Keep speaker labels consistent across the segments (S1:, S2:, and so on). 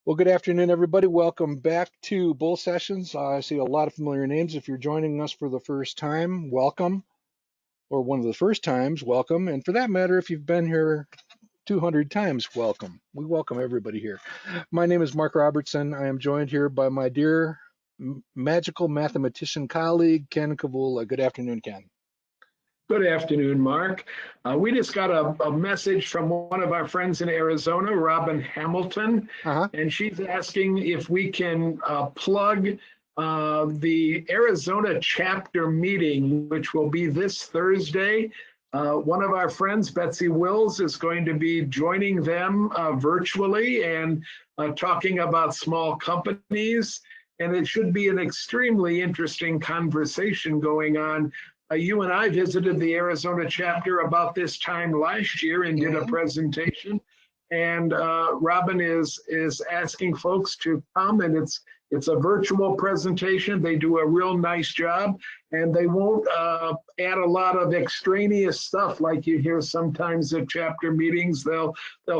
S1: Well, good afternoon, everybody. Welcome back to Bull Sessions. I see a lot of familiar names. If you're joining us for the first time, welcome, or one of the first times, welcome. And for that matter, if you've been here 200 times, welcome. We welcome everybody here. My name is Mark Robertson. I am joined here by my dear magical mathematician colleague, Ken Kavula. Good afternoon, Ken.
S2: Good afternoon, Mark. We just got a message from one of our friends in Arizona, Robin Hamilton, and she's asking if we can plug the Arizona chapter meeting, which will be this Thursday. One of our friends, Betsy Wills, is going to be joining them virtually and talking about small companies. And it should be an extremely interesting conversation going on. You and I visited the Arizona chapter about this time last year and did a presentation. And Robin is asking folks to come, and it's a virtual presentation. They do a real nice job, and they won't add a lot of extraneous stuff like you hear sometimes at chapter meetings. They'll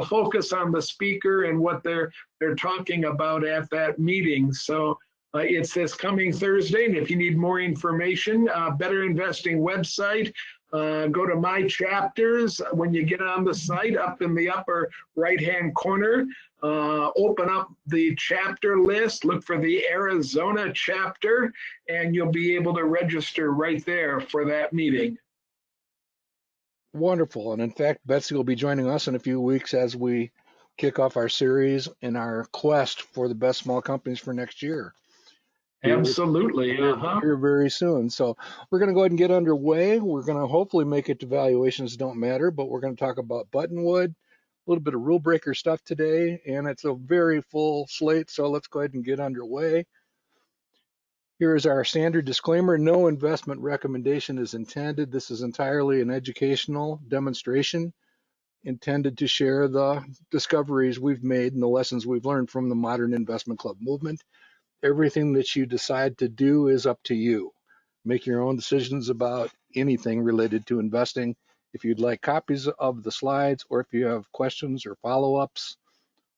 S2: focus on the speaker and what they're talking about at that meeting. So it's this coming Thursday, and if you need more information, Better Investing website, go to My Chapters. When you get on the site, up in the upper right-hand corner, open up the chapter list, look for the Arizona chapter, and you'll be able to register right there for that meeting.
S1: Wonderful. And in fact, Betsy will be joining us in a few weeks as we kick off our series in our quest for the best small companies for next year.
S2: Absolutely.
S1: Here very soon. So we're going to go ahead and get underway. We're going to hopefully make it to valuations don't matter, but we're going to talk about Buttonwood, a little bit of rule breaker stuff today, and it's a very full slate. So let's go ahead and get underway. Here is our standard disclaimer. No investment recommendation is intended. This is entirely an educational demonstration intended to share the discoveries we've made and the lessons we've learned from the modern investment club movement. Everything that you decide to do is up to you. Make your own decisions about anything related to investing. If you'd like copies of the slides, or if you have questions or follow-ups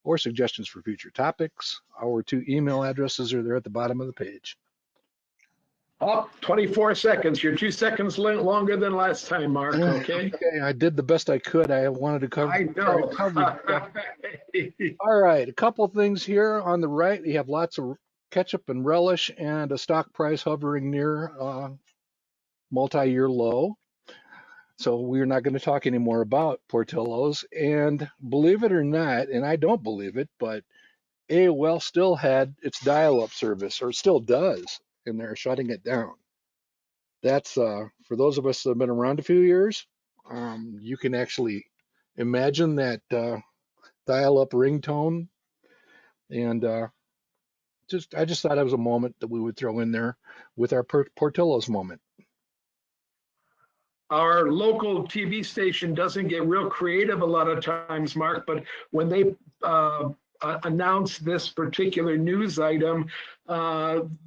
S1: or suggestions for future topics, our 2 email addresses are there at the bottom of the page.
S2: 24 seconds. You're 2 seconds longer than last time, Mark, okay?
S1: Okay, I did the best I could. I wanted to cover.
S2: I know.
S1: All right, a couple things here on the right. You have lots of ketchup and relish and a stock price hovering near multi-year low. So we're not going to talk anymore about Portillo's. And believe it or not, and I don't believe it, but AOL still had its dial-up service, or still does, and they're shutting it down. That's for those of us that have been around a few years, you can actually imagine that dial-up ringtone. And I just thought it was a moment that we would throw in there with our Portillo's moment.
S2: Our local TV station doesn't get real creative a lot of times, Mark, but when they announced this particular news item,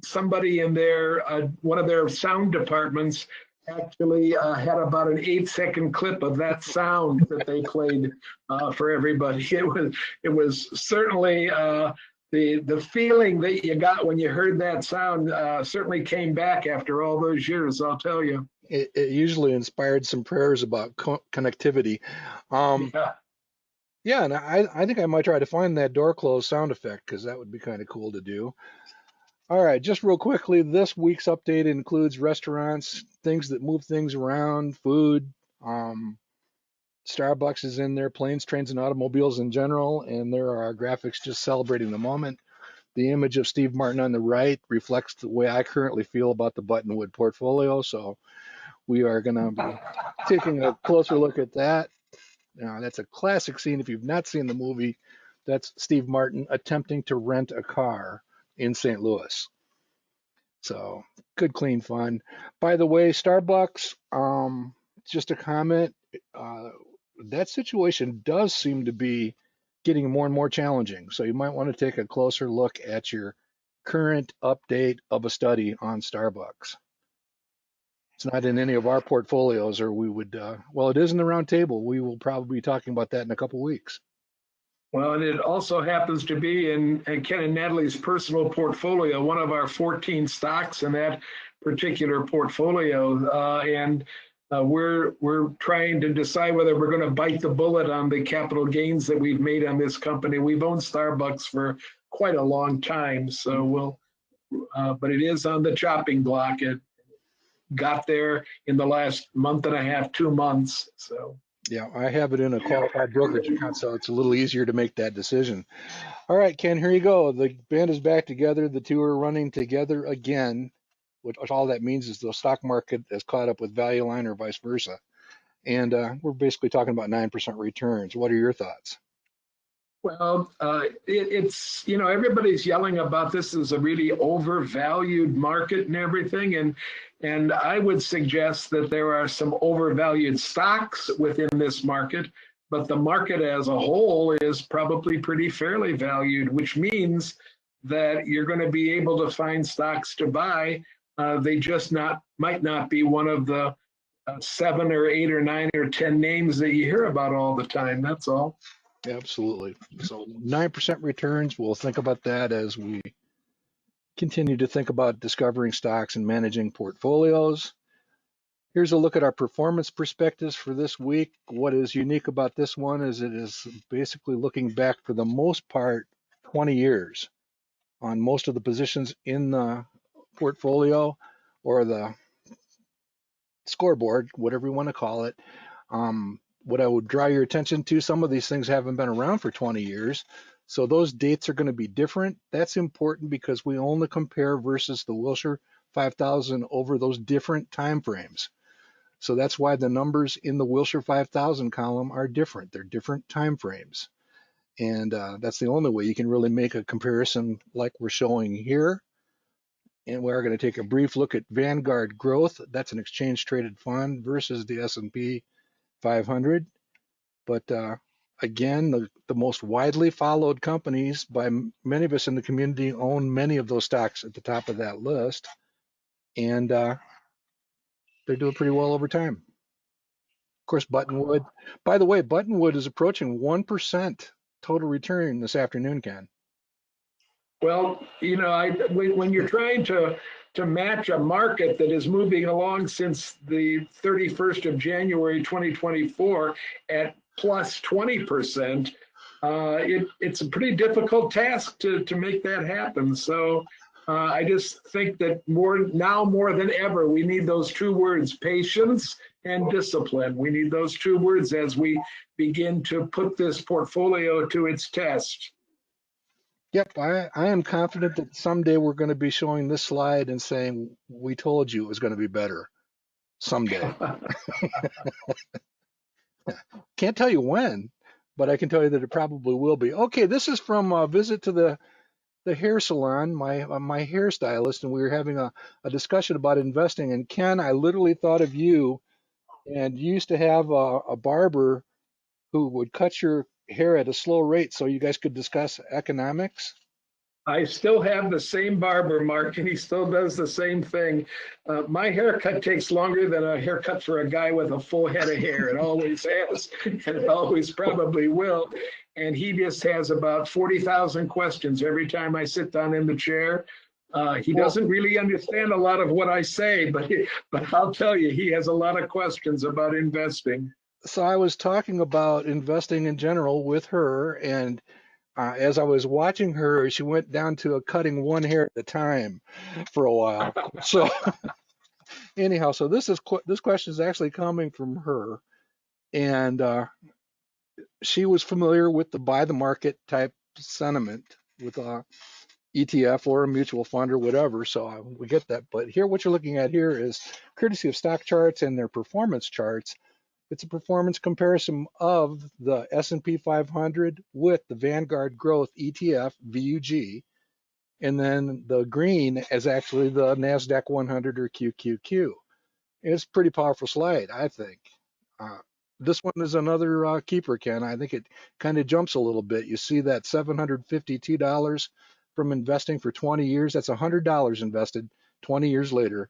S2: somebody in their one of their sound departments actually had about an 8-second clip of that sound that they played for everybody. It was certainly the feeling that you got when you heard that sound certainly came back after all those years, I'll tell you.
S1: It usually inspired some prayers about connectivity. Yeah, and I think I might try to find that door close sound effect, because that would be kind of cool to do. All right, just real quickly, this week's update includes restaurants, things that move things around, food. Starbucks is in there, planes, trains, and automobiles in general, and there are graphics just celebrating the moment. The image of Steve Martin on the right reflects the way I currently feel about the Buttonwood portfolio, so we are going to be taking a closer look at that. Now, that's a classic scene. If you've not seen the movie, that's Steve Martin attempting to rent a car in St. Louis. So good, clean fun. By the way, Starbucks, just a comment, that situation does seem to be getting more and more challenging. So you might want to take a closer look at your current update of a study on Starbucks. It's not in any of our portfolios, or we would, well, it is in the round table. We will probably be talking about that in a couple of weeks.
S2: Well, and it also happens to be in Ken and Natalie's personal portfolio, one of our 14 stocks in that particular portfolio. We're trying to decide whether we're going to bite the bullet on the capital gains that we've made on this company. We've owned Starbucks for quite a long time, so but it is on the chopping block. It got there in the last month and a half, 2 months. So.
S1: Yeah, I have it in a qualified brokerage account, so it's a little easier to make that decision. All right, Ken, here you go. The band is back together. The two are running together again, which all that means is the stock market has caught up with value line or vice versa. And we're basically talking about 9% returns. What are your thoughts?
S2: Well, it's, everybody's yelling about this as a really overvalued market and everything. And I would suggest that there are some overvalued stocks within this market, but the market as a whole is probably pretty fairly valued, which means that you're going to be able to find stocks to buy. They just might not be one of the 7 or 8 or 9 or 10 names that you hear about all the time. That's all.
S1: Absolutely. So 9% returns, we'll think about that as we continue to think about discovering stocks and managing portfolios. Here's a look at our performance perspectives for this week. What is unique about this one is it is basically looking back for the most part 20 years on most of the positions in the portfolio or the scoreboard, whatever you want to call it. What I would draw your attention to, some of these things haven't been around for 20 years. So those dates are going to be different. That's important because we only compare versus the Wilshire 5000 over those different time frames. So that's why the numbers in the Wilshire 5000 column are different. They're different time frames. And that's the only way you can really make a comparison like we're showing here. And we're going to take a brief look at Vanguard Growth. That's an exchange traded fund versus the S&P 500. But again, the most widely followed companies by many of us in the community own many of those stocks at the top of that list. And they're doing pretty well over time. Of course, Buttonwood. By the way, Buttonwood is approaching 1% total return this afternoon, Ken.
S2: Well, when you're trying to match a market that is moving along since the 31st of January 2024 at plus 20%, it's a pretty difficult task to make that happen. So I just think that more than ever, we need those two words, patience and discipline. We need those two words as we begin to put this portfolio to its test.
S1: Yep, I am confident that someday we're going to be showing this slide and saying, we told you it was going to be better someday. Can't tell you when, but I can tell you that it probably will be. Okay, this is from a visit to the hair salon, my hairstylist, and we were having a discussion about investing. And Ken, I literally thought of you, and you used to have a barber who would cut your hair at a slow rate so you guys could discuss economics.
S2: I still have the same barber, Mark, and he still does the same thing. My haircut takes longer than a haircut for a guy with a full head of hair. It always has, and it always probably will. And he just has about 40,000 questions every time I sit down in the chair. He doesn't really understand a lot of what I say, but I'll tell you, he has a lot of questions about investing.
S1: So I was talking about investing in general with her, and as I was watching her, she went down to cutting one hair at a time for a while. So anyhow, so this question is actually coming from her, and she was familiar with the buy the market type sentiment with a ETF or a mutual fund or whatever. So we get that. But here, what you're looking at here is courtesy of stock charts and their performance charts. It's a performance comparison of the S&P 500 with the Vanguard Growth ETF, VUG, and then the green is actually the NASDAQ 100 or QQQ. It's a pretty powerful slide, I think. This one is another keeper, Ken. I think it kind of jumps a little bit. You see that $752 from investing for 20 years. That's $100 invested 20 years later,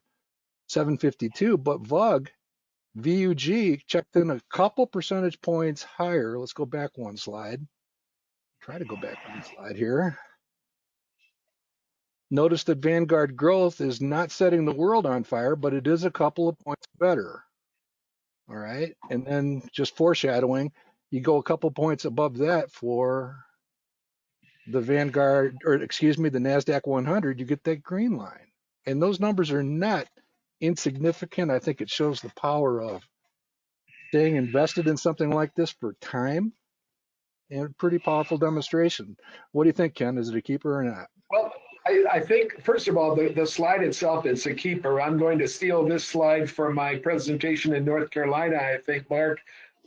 S1: $752. But VUG checked in a couple percentage points higher. Let's go back one slide. try to go back on the slide here. Notice that Vanguard growth is not setting the world on fire, but it is a couple of points better. All right. And then just foreshadowing, you go a couple points above that for the Vanguard, or excuse me, the NASDAQ 100, you get that green line. And those numbers are not insignificant. I think it shows the power of staying invested in something like this for time, and a pretty powerful demonstration. What do you think, Ken? Is it a keeper or not?
S2: Well, I think, first of all, the slide itself is a keeper. I'm going to steal this slide for my presentation in North Carolina, I think, Mark.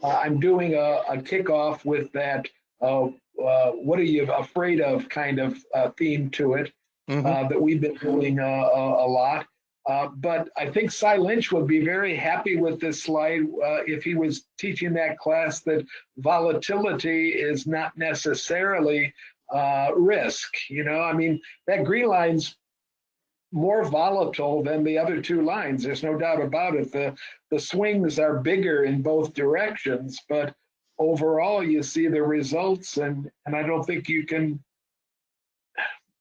S2: I'm doing a kickoff with that, what are you afraid of kind of theme to it, that we've been doing a lot. But I think Cy Lynch would be very happy with this slide if he was teaching that class that volatility is not necessarily risk. You know, I mean, that green line's more volatile than the other two lines. There's no doubt about it. The swings are bigger in both directions, but overall you see the results, and I don't think you can.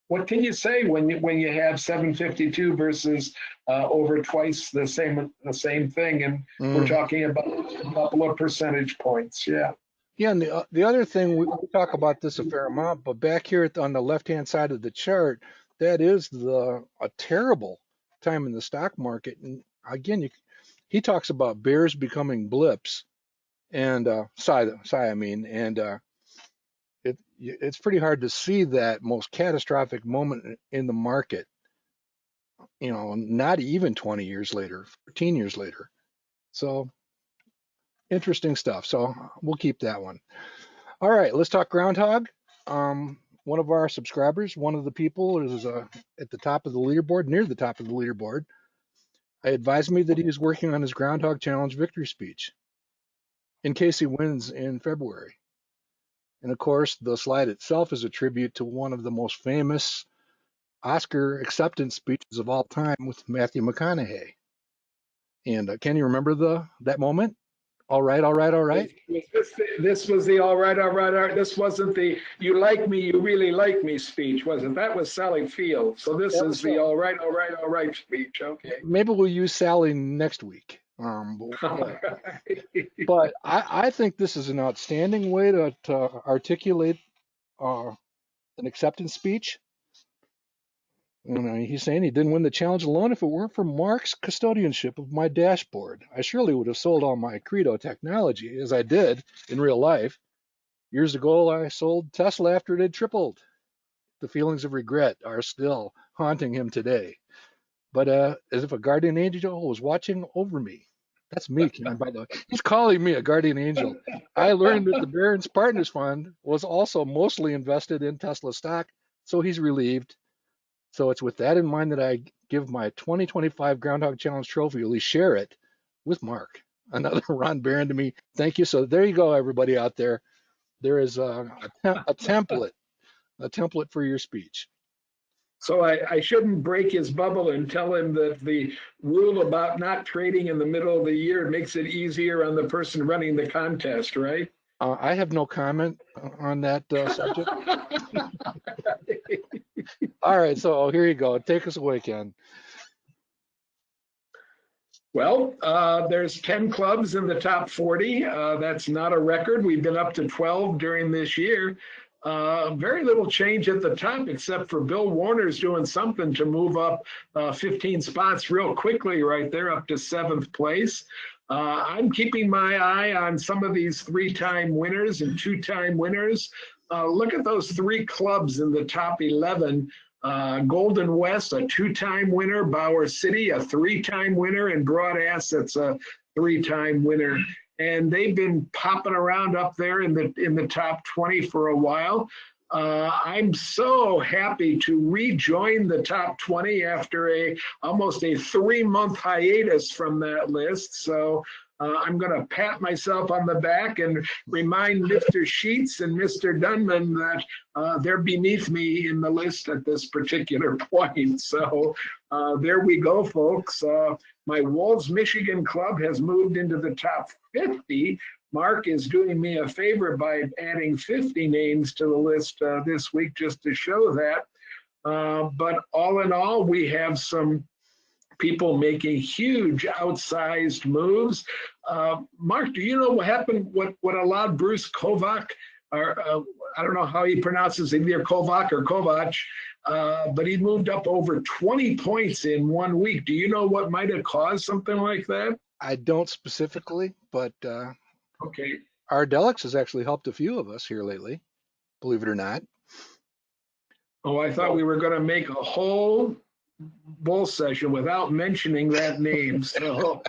S2: What can you say when you have 752 versus over twice the same thing, and we're talking about a couple of percentage points? Yeah.
S1: Yeah, and the other thing, we talk about this a fair amount, but back here on the left-hand side of the chart, that is a terrible time in the stock market. And again, he talks about bears becoming blips, and it's pretty hard to see that most catastrophic moment in the market, you know, not even 20 years later, 14 years later. So interesting stuff. So we'll keep that one. All right, let's talk groundhog. One of our subscribers, one of the people is at the top of the leaderboard, near the top of the leaderboard. Advised me that he is working on his Groundhog Challenge victory speech in case he wins in February. And of course, the slide itself is a tribute to one of the most famous Oscar acceptance speeches of all time with Matthew McConaughey. And can you remember that moment? All right, all right, all right.
S2: This was the all right, all right, all right. This wasn't the you like me, you really like me speech, was it? That was Sally Field. So this is the all right, all right, all right speech. Okay.
S1: Maybe we'll use Sally next week. But I think this is an outstanding way to articulate an acceptance speech. And he's saying he didn't win the challenge alone. If it weren't for Mark's custodianship of my dashboard, I surely would have sold all my Credo technology, as I did in real life. Years ago, I sold Tesla after it had tripled. The feelings of regret are still haunting him today. But as if a guardian angel was watching over me. That's me, Ken, by the way. He's calling me a guardian angel. I learned that the Barron's Partners Fund was also mostly invested in Tesla stock, so he's relieved. So it's with that in mind that I give my 2025 Groundhog Challenge trophy, at least share it with Mark. Another Ron Barron to me. Thank you. So there you go, everybody out there. There is a template for your speech.
S2: So I shouldn't break his bubble and tell him that the rule about not trading in the middle of the year makes it easier on the person running the contest, right?
S1: I have no comment on that subject. All right, so here you go. Take us away, Ken.
S2: Well, there's 10 clubs in the top 40. That's not a record. We've been up to 12 during this year. Very little change at the top, except for Bill Warner's doing something to move up 15 spots real quickly right there, up to 7th place. I'm keeping my eye on some of these 3-time winners and 2-time winners. Look at those 3 clubs in the top 11. Golden West, a 2-time winner. Bauer City, a 3-time winner. And Broad Assets, a 3-time winner. And they've been popping around up there in the top 20 for a while. I'm so happy to rejoin the top 20 after almost a 3-month hiatus from that list. So I'm going to pat myself on the back and remind Mr. Sheets and Mr. Dunman that they're beneath me in the list at this particular point. So there we go, folks. My Wolves Michigan club has moved into the top 50. Mark is doing me a favor by adding 50 names to the list this week just to show that. But all in all, we have some people making huge outsized moves. Mark, do you know what happened, what allowed Bruce Kovac, or I don't know how he pronounces it, either Kovac or Kovac, but he moved up over 20 points in 1 week. Do you know what might have caused something like that?
S1: I don't specifically, but
S2: okay.
S1: Ardelyx has actually helped a few of us here lately, believe it or not.
S2: Oh, I thought we were going to make a whole bull session without mentioning that name. So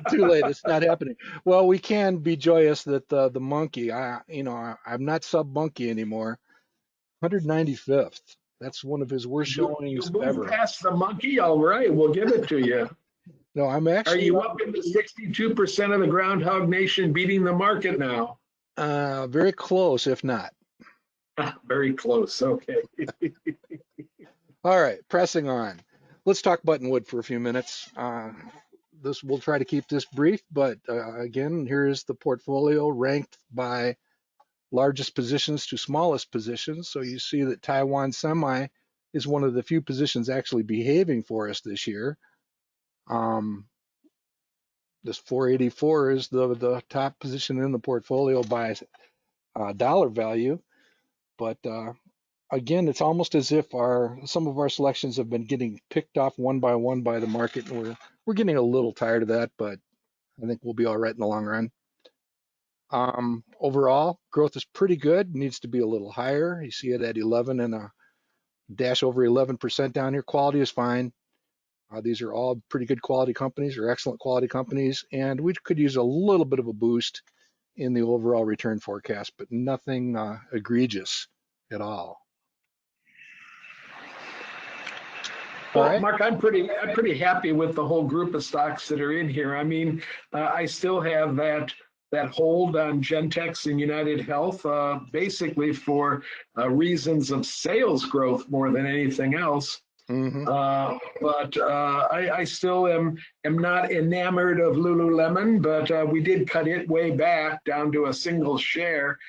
S1: too late. It's not happening. Well, we can be joyous that the monkey. I'm not sub monkey anymore. 195th. That's one of his worst showings
S2: you
S1: ever.
S2: Past the monkey, all right. We'll give it to you.
S1: No, I'm actually.
S2: Are you up into 62% of the Groundhog Nation beating the market now?
S1: Very close, if not.
S2: Very close. Okay.
S1: All right, pressing on. Let's talk buttonwood for a few minutes. We'll try to keep this brief, but again, here is the portfolio ranked by largest positions to smallest positions. So you see that Taiwan Semi is one of the few positions actually behaving for us this year. This 484 is the top position in the portfolio by dollar value, but again, it's almost as if some of our selections have been getting picked off one by one by the market, and we're getting a little tired of that, but I think we'll be all right in the long run. Overall, growth is pretty good. Needs to be a little higher. You see it at 11 and a dash over 11% down here. Quality is fine. These are all pretty good quality companies or excellent quality companies, and we could use a little bit of a boost in the overall return forecast, but nothing egregious at all.
S2: Well, right. Mark, I'm pretty happy with the whole group of stocks that are in here. I mean, I still have that hold on Gentex and United Health, basically for reasons of sales growth more than anything else.
S1: Mm-hmm.
S2: But I still am not enamored of Lululemon, but we did cut it way back down to a single share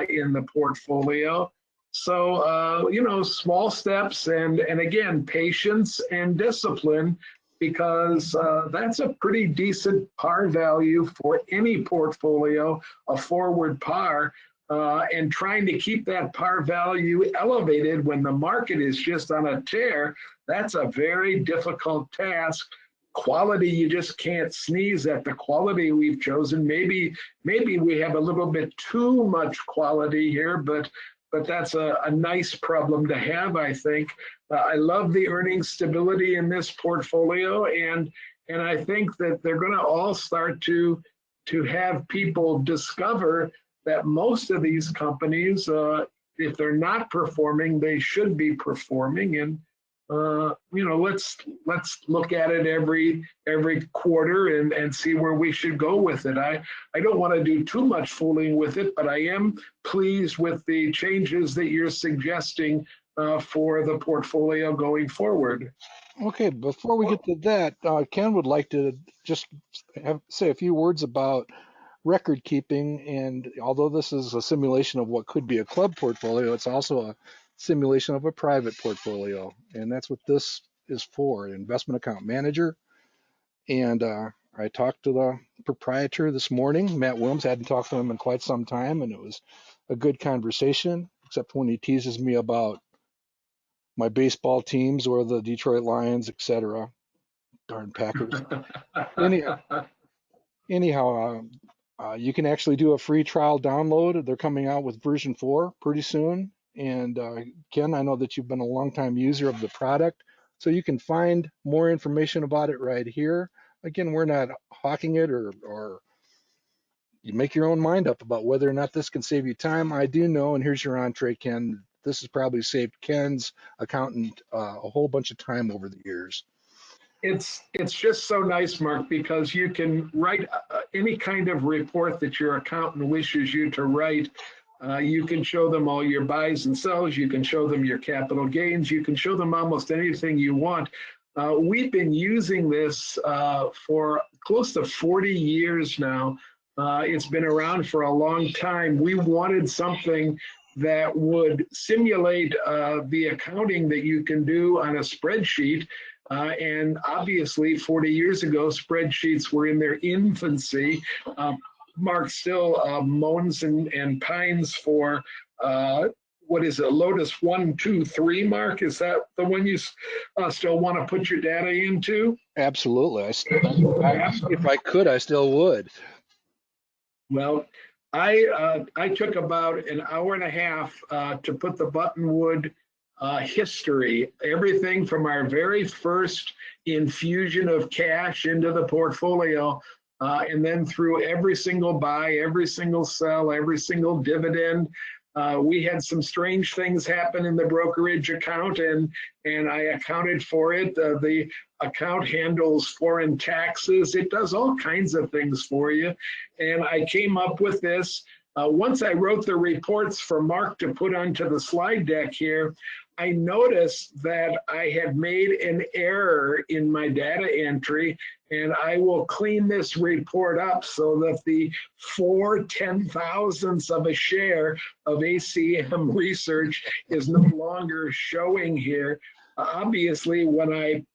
S2: in the portfolio. So, small steps and again, patience and discipline, because that's a pretty decent par value for any portfolio, a forward par. And trying to keep that par value elevated when the market is just on a tear, that's a very difficult task. Quality, you just can't sneeze at the quality we've chosen. Maybe we have a little bit too much quality here, but that's a nice problem to have, I think. I love the earnings stability in this portfolio, and I think that they're going to all start to have people discover that most of these companies, if they're not performing, they should be performing. And let's look at it every quarter and see where we should go with it. I don't want to do too much fooling with it, but I am pleased with the changes that you're suggesting for the portfolio going forward.
S1: Okay, before we get to that, Ken would like to just say a few words about record keeping, and although this is a simulation of what could be a club portfolio, it's also a simulation of a private portfolio, and that's what this is for, an investment account manager. And I talked to the proprietor this morning, Matt Wilms. Hadn't talked to him in quite some time, and it was a good conversation, except when he teases me about my baseball teams or the Detroit Lions, etc. Darn Packers. Anyhow, you can actually do a free trial download. They're coming out with version 4 pretty soon. And Ken, I know that you've been a long-time user of the product, so you can find more information about it right here. Again, we're not hawking it, or you make your own mind up about whether or not this can save you time. I do know, and here's your entree, Ken, this has probably saved Ken's accountant a whole bunch of time over the years.
S2: It's just so nice, Mark, because you can write any kind of report that your accountant wishes you to write. You can show them all your buys and sells. You can show them your capital gains. You can show them almost anything you want. We've been using this for close to 40 years now. It's been around for a long time. We wanted something that would simulate the accounting that you can do on a spreadsheet. And obviously, 40 years ago, spreadsheets were in their infancy. Mark still moans and pines for what is it, Lotus 1, 2, 3, Mark? Is that the one you still want to put your data into?
S1: Absolutely. If I could, I still would.
S2: Well, I took about an hour and a half to put the Buttonwood history, everything from our very first infusion of cash into the portfolio, and then through every single buy, every single sell, every single dividend. We had some strange things happen in the brokerage account, and I accounted for it. The account handles foreign taxes. It does all kinds of things for you. And I came up with this. Once I wrote the reports for Mark to put onto the slide deck here, I noticed that I had made an error in my data entry, and I will clean this report up so that the 4/10,000ths of a share of ACM research is no longer showing here. Obviously, when I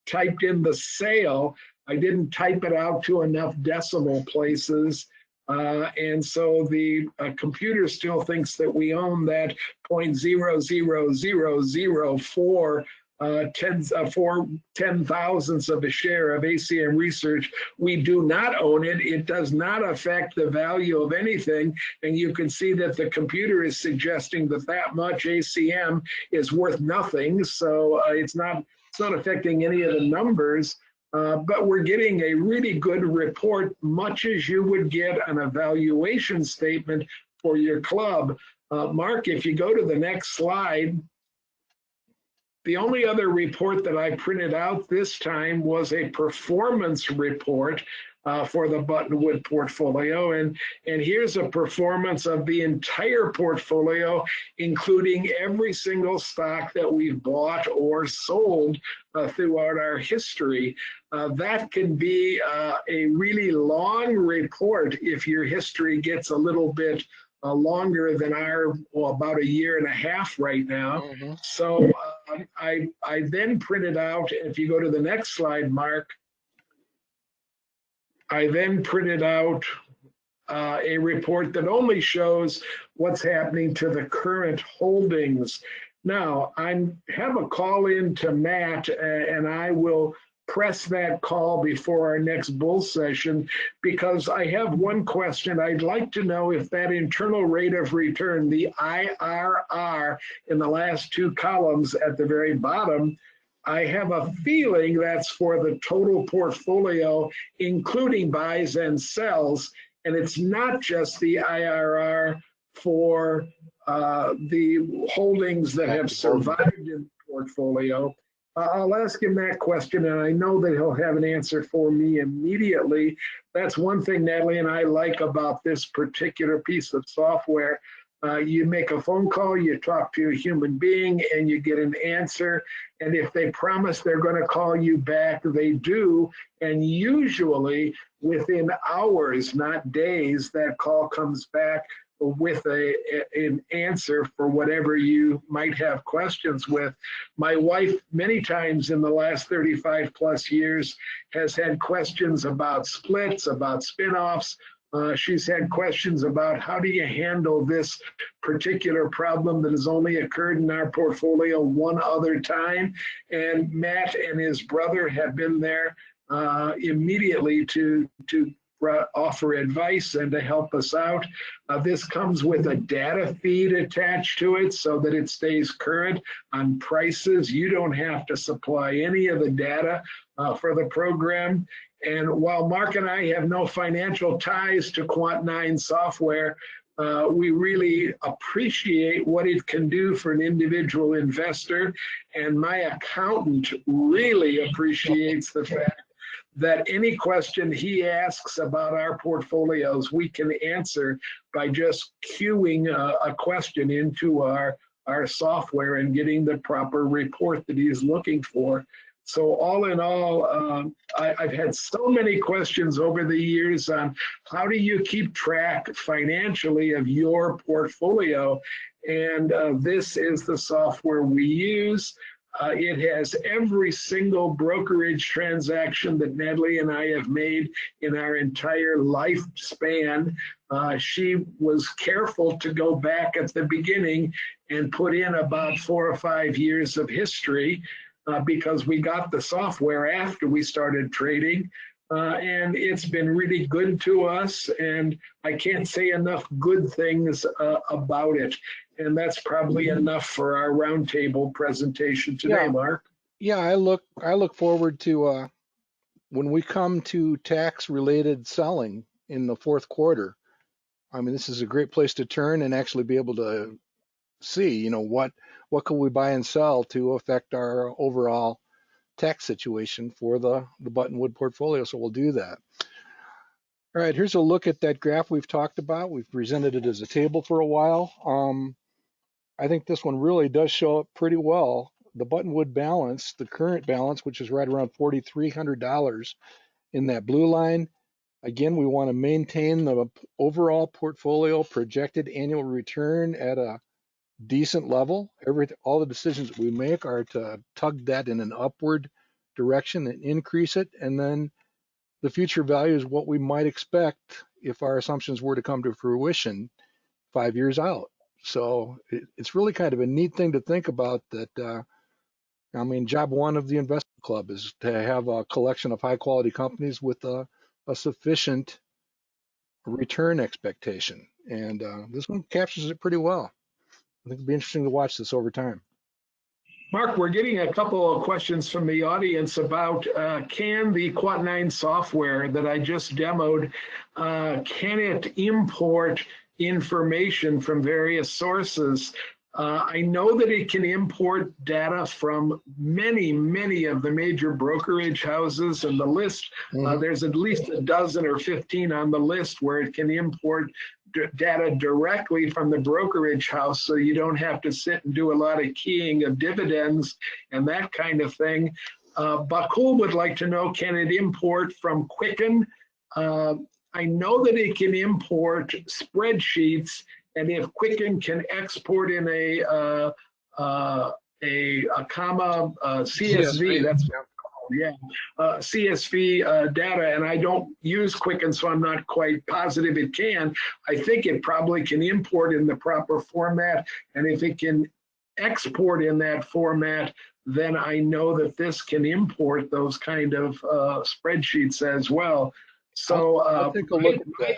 S2: typed in the sale, I didn't type it out to enough decimal places. And so the computer still thinks that we own that 0.00004 4/10,000ths of a share of ACM research. We do not own it. It does not affect the value of anything. And you can see that the computer is suggesting that that much ACM is worth nothing. So it's not affecting any of the numbers. But we're getting a really good report, much as you would get an evaluation statement for your club. Mark, if you go to the next slide, the only other report that I printed out this time was a performance report for the Buttonwood portfolio. And here's a performance of the entire portfolio, including every single stock that we've bought or sold throughout our history. That can be a really long report if your history gets a little bit longer than about a year and a half right now. Mm-hmm. So I then printed out, if you go to the next slide, Mark, I then printed out a report that only shows what's happening to the current holdings. Now, I have a call in to Matt, and I will press that call before our next bull session, because I have one question. I'd like to know if that internal rate of return, the IRR in the last two columns at the very bottom, I have a feeling that's for the total portfolio, including buys and sells, and it's not just the IRR for the holdings that have survived in the portfolio. I'll ask him that question, and I know that he'll have an answer for me immediately. That's one thing Natalie and I like about this particular piece of software. You make a phone call, you talk to a human being, and you get an answer. And if they promise they're going to call you back, they do. And usually within hours, not days, that call comes back with an answer for whatever you might have questions with. My wife, many times in the last 35 plus years, has had questions about splits, about spinoffs. She's had questions about how do you handle this particular problem that has only occurred in our portfolio one other time. And Matt and his brother have been there immediately to offer advice and to help us out. This comes with a data feed attached to it so that it stays current on prices. You don't have to supply any of the data for the program. And while Mark and I have no financial ties to Quant9 software, we really appreciate what it can do for an individual investor. And my accountant really appreciates the fact that any question he asks about our portfolios, we can answer by just queuing a question into our software and getting the proper report that he's looking for. So all in all, I've had so many questions over the years on how do you keep track financially of your portfolio? And this is the software we use. It has every single brokerage transaction that Natalie and I have made in our entire lifespan. She was careful to go back at the beginning and put in about 4 or 5 years of history because we got the software after we started trading. And it's been really good to us, and I can't say enough good things about it. And that's probably enough for our roundtable presentation today,
S1: Yeah,
S2: Mark.
S1: yeah. I look forward to when we come to tax-related selling in the fourth quarter. I mean, this is a great place to turn and actually be able to see, what can we buy and sell to affect our overall tax situation for the Buttonwood portfolio. So we'll do that. All right, here's a look at that graph we've talked about. We've presented it as a table for a while. I think this one really does show up pretty well. The Buttonwood balance, the current balance, which is right around $4,300 in that blue line. Again, we want to maintain the overall portfolio projected annual return at a decent level. All the decisions that we make are to tug that in an upward direction and increase it. And then the future value is what we might expect if our assumptions were to come to fruition 5 years out. So it's really kind of a neat thing to think about that. I mean, job one of the investment club is to have a collection of high quality companies with a sufficient return expectation. And this one captures it pretty well. I think it'll be interesting to watch this over time.
S2: Mark, we're getting a couple of questions from the audience about can the Quant9 software that I just demoed, can it import information from various sources? I know that it can import data from many, many of the major brokerage houses, and the list, there's at least a dozen or 15 on the list where it can import data directly from the brokerage house, so you don't have to sit and do a lot of keying of dividends and that kind of thing. Bakul would like to know, can it import from Quicken? I know that it can import spreadsheets, and if Quicken can export in a comma CSV, that's CSV data, and I don't use Quicken, so I'm not quite positive it can. I think it probably can import in the proper format, and if it can export in that format, then I know that this can import those kind of spreadsheets as well. So
S1: I'll take a look at that.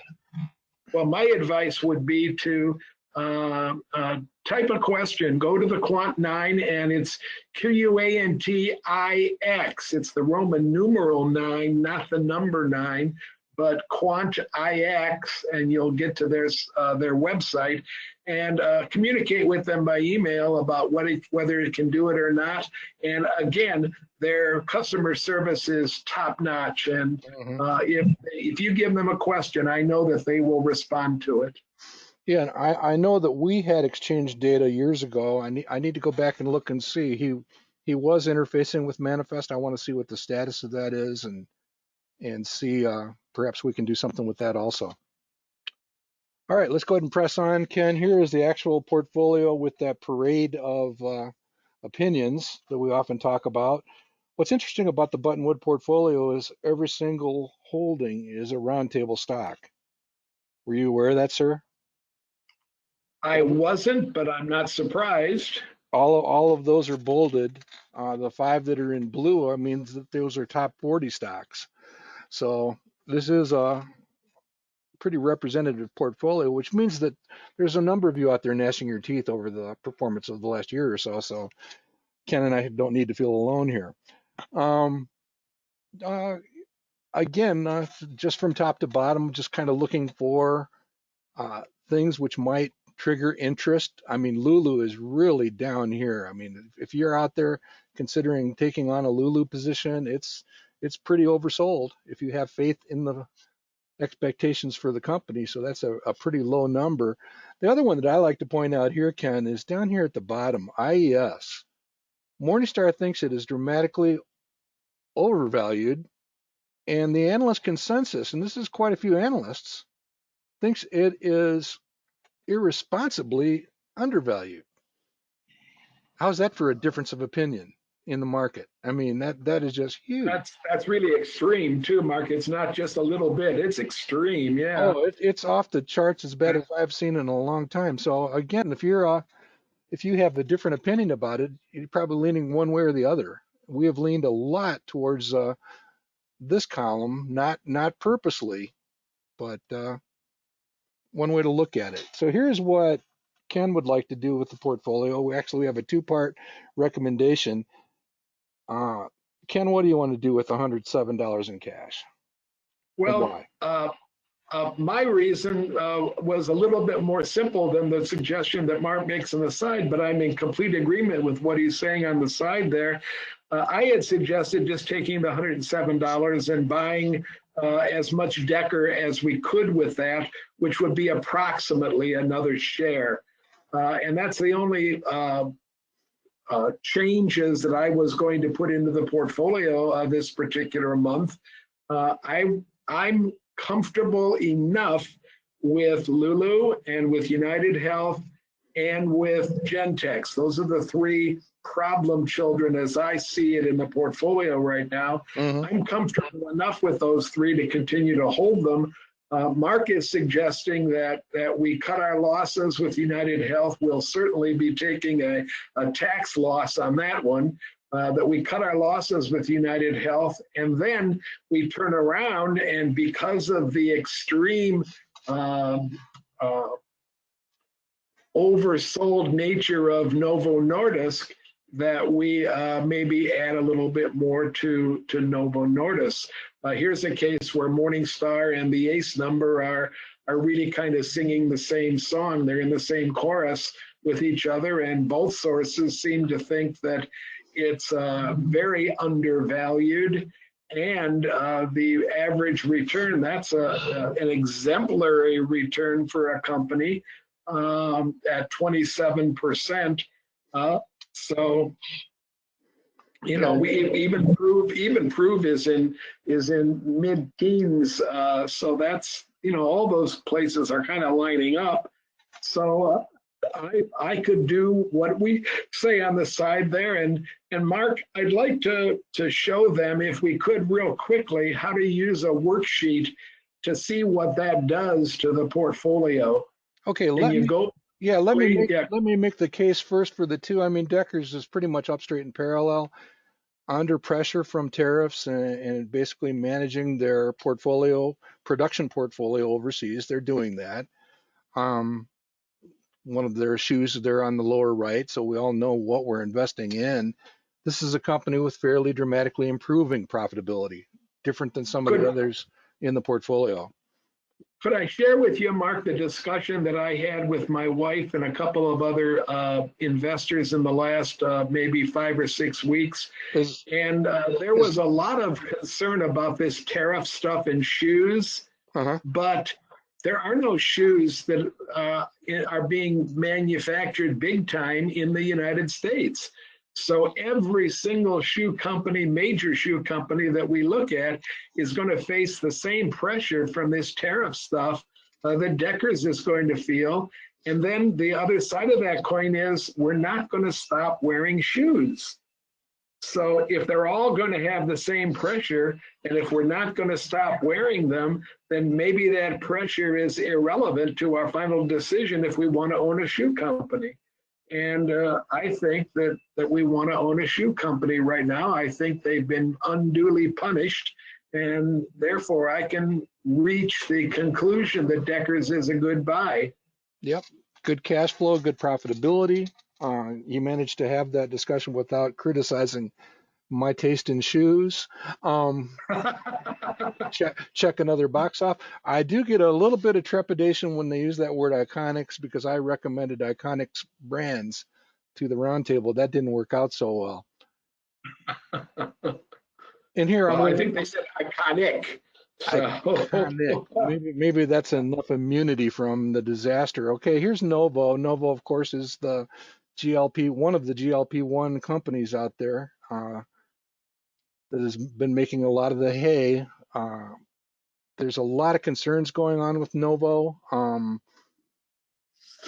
S2: Well, my advice would be to type a question, go to the Quant9, and it's Quantix. It's the Roman numeral 9, not the number 9, but Quantix, and you'll get to their website, and communicate with them by email about whether it can do it or not. And again, their customer service is top notch, and if you give them a question, I know that they will respond to it.
S1: Yeah, and I know that we had exchanged data years ago. I need to go back and look and see. He was interfacing with Manifest. I want to see what the status of that is and see perhaps we can do something with that also. All right, let's go ahead and press on, Ken. Here is the actual portfolio with that parade of opinions that we often talk about. What's interesting about the Buttonwood portfolio is every single holding is a roundtable stock. Were you aware of that, sir?
S2: I wasn't, but I'm not surprised.
S1: All of those are bolded. The 5 that are in blue means that those are top 40 stocks. So this is a pretty representative portfolio, which means that there's a number of you out there gnashing your teeth over the performance of the last year or so. So Ken and I don't need to feel alone here. Again, just from top to bottom, just kind of looking for things which might trigger interest. I mean, Lulu is really down here. I mean, if you're out there considering taking on a Lulu position, it's pretty oversold if you have faith in the expectations for the company. So that's a pretty low number. The other one that I like to point out here, Ken, is down here at the bottom, IES. Morningstar thinks it is dramatically overvalued, and the analyst consensus, and this is quite a few analysts, thinks it is irresponsibly undervalued. How's that for a difference of opinion in the market? I mean, that is just huge.
S2: That's really extreme too, Mark. It's not just a little bit; it's extreme. Yeah.
S1: Oh, it's off the charts as bad as I've seen in a long time. So again, if you have a different opinion about it, you're probably leaning one way or the other. We have leaned a lot towards this column, not purposely, but one way to look at it. So here's what Ken would like to do with the portfolio. We have a two-part recommendation. Ken, what do you want to do with $107 in cash, and
S2: Well,
S1: why?
S2: my reason was a little bit more simple than the suggestion that Mark makes on the side, but I'm in complete agreement with what he's saying on the side there. I had suggested just taking the $107 and buying as much Decker as we could with that, which would be approximately another share. And that's the only changes that I was going to put into the portfolio this particular month. I'm comfortable enough with Lulu and with United Health and with Gentex. Those are the three problem children as I see it in the portfolio right now. I'm comfortable enough with those three to continue to hold them. Mark is suggesting that we cut our losses with United Health. We'll certainly be taking a tax loss on that one. That we cut our losses with United Health, and then we turn around, and because of the extreme oversold nature of Novo Nordisk, that we maybe add a little bit more to Novo Nordisk. Here's a case where Morningstar and the ACE number are really kind of singing the same song. They're in the same chorus with each other, and both sources seem to think that it's very undervalued, and the average return, that's an exemplary return for a company at 27%. So, you know, we even prove is in mid-teens. So that's, you know, all those places are kind of lining up. So I could do what we say on the side there, and Mark, I'd like to show them, if we could real quickly, how to use a worksheet to see what that does to the portfolio.
S1: Okay, let me make the case first for the two. I mean, Deckers is pretty much up straight and parallel, under pressure from tariffs and basically managing their production portfolio overseas. They're doing that. One of their shoes there on the lower right, so we all know what we're investing in. This is a company with fairly dramatically improving profitability, different than some of the others in the portfolio.
S2: Could I share with you, Mark, the discussion that I had with my wife and a couple of other investors in the last maybe 5 or 6 weeks? And there was a lot of concern about this tariff stuff in shoes, but there are no shoes that are being manufactured big time in the United States. So every single shoe company, major shoe company that we look at is going to face the same pressure from this tariff stuff that Deckers is going to feel. And then the other side of that coin is we're not going to stop wearing shoes. So if they're all going to have the same pressure, and if we're not going to stop wearing them, then maybe that pressure is irrelevant to our final decision if we want to own a shoe company. And I think that we want to own a shoe company right now. I think they've been unduly punished, and therefore I can reach the conclusion that Deckers is a good buy.
S1: Yep, good cash flow, good profitability. You managed to have that discussion without criticizing my taste in shoes. Check another box off. I do get a little bit of trepidation when they use that word iconics, because I recommended iconics brands to the roundtable. That didn't work out so well. And here,
S2: I think they said iconic.
S1: Iconic. Maybe that's enough immunity from the disaster. Okay, here's Novo. Novo, of course, is the one of the GLP-1 companies out there. that has been making a lot of the hay. There's a lot of concerns going on with Novo.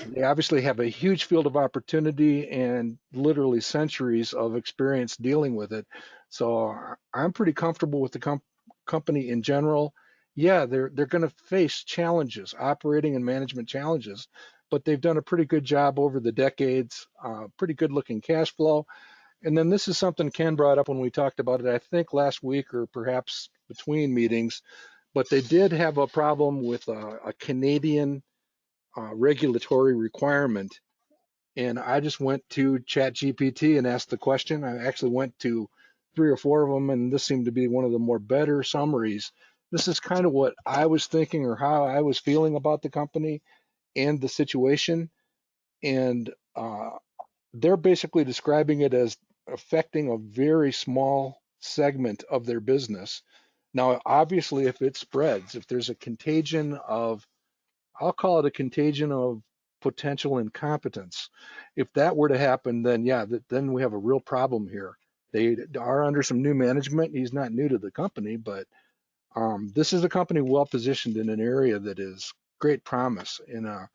S1: They obviously have a huge field of opportunity and literally centuries of experience dealing with it. So I'm pretty comfortable with the company in general. Yeah, they're going to face challenges, operating and management challenges, but they've done a pretty good job over the decades. Pretty good looking cash flow. And then this is something Ken brought up when we talked about it, I think last week or perhaps between meetings, but they did have a problem with a Canadian regulatory requirement. And I just went to ChatGPT and asked the question. I actually went to 3 or 4 of them, and this seemed to be one of the more better summaries. This is kind of what I was thinking or how I was feeling about the company and the situation. And they're basically describing it as affecting a very small segment of their business. Now, obviously, if it spreads, if there's a contagion of, I'll call it a contagion of potential incompetence. If that were to happen, then yeah, then we have a real problem here. They are under some new management. He's not new to the company, but this is a company well positioned in an area that is great promise in a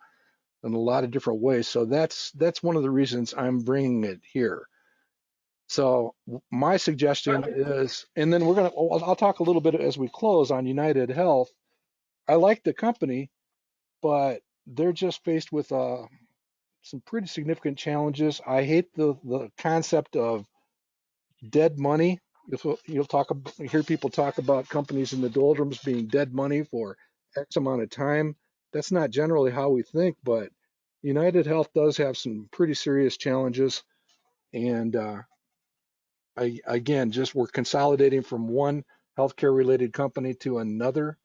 S1: lot of different ways. So that's one of the reasons I'm bringing it here. So my suggestion is, and then I'll talk a little bit as we close on United Health. I like the company, but they're just faced with some pretty significant challenges. I hate the concept of dead money. Hear people talk about companies in the doldrums being dead money for X amount of time. That's not generally how we think, but United Health does have some pretty serious challenges. And again, just we're consolidating from one healthcare related company to another,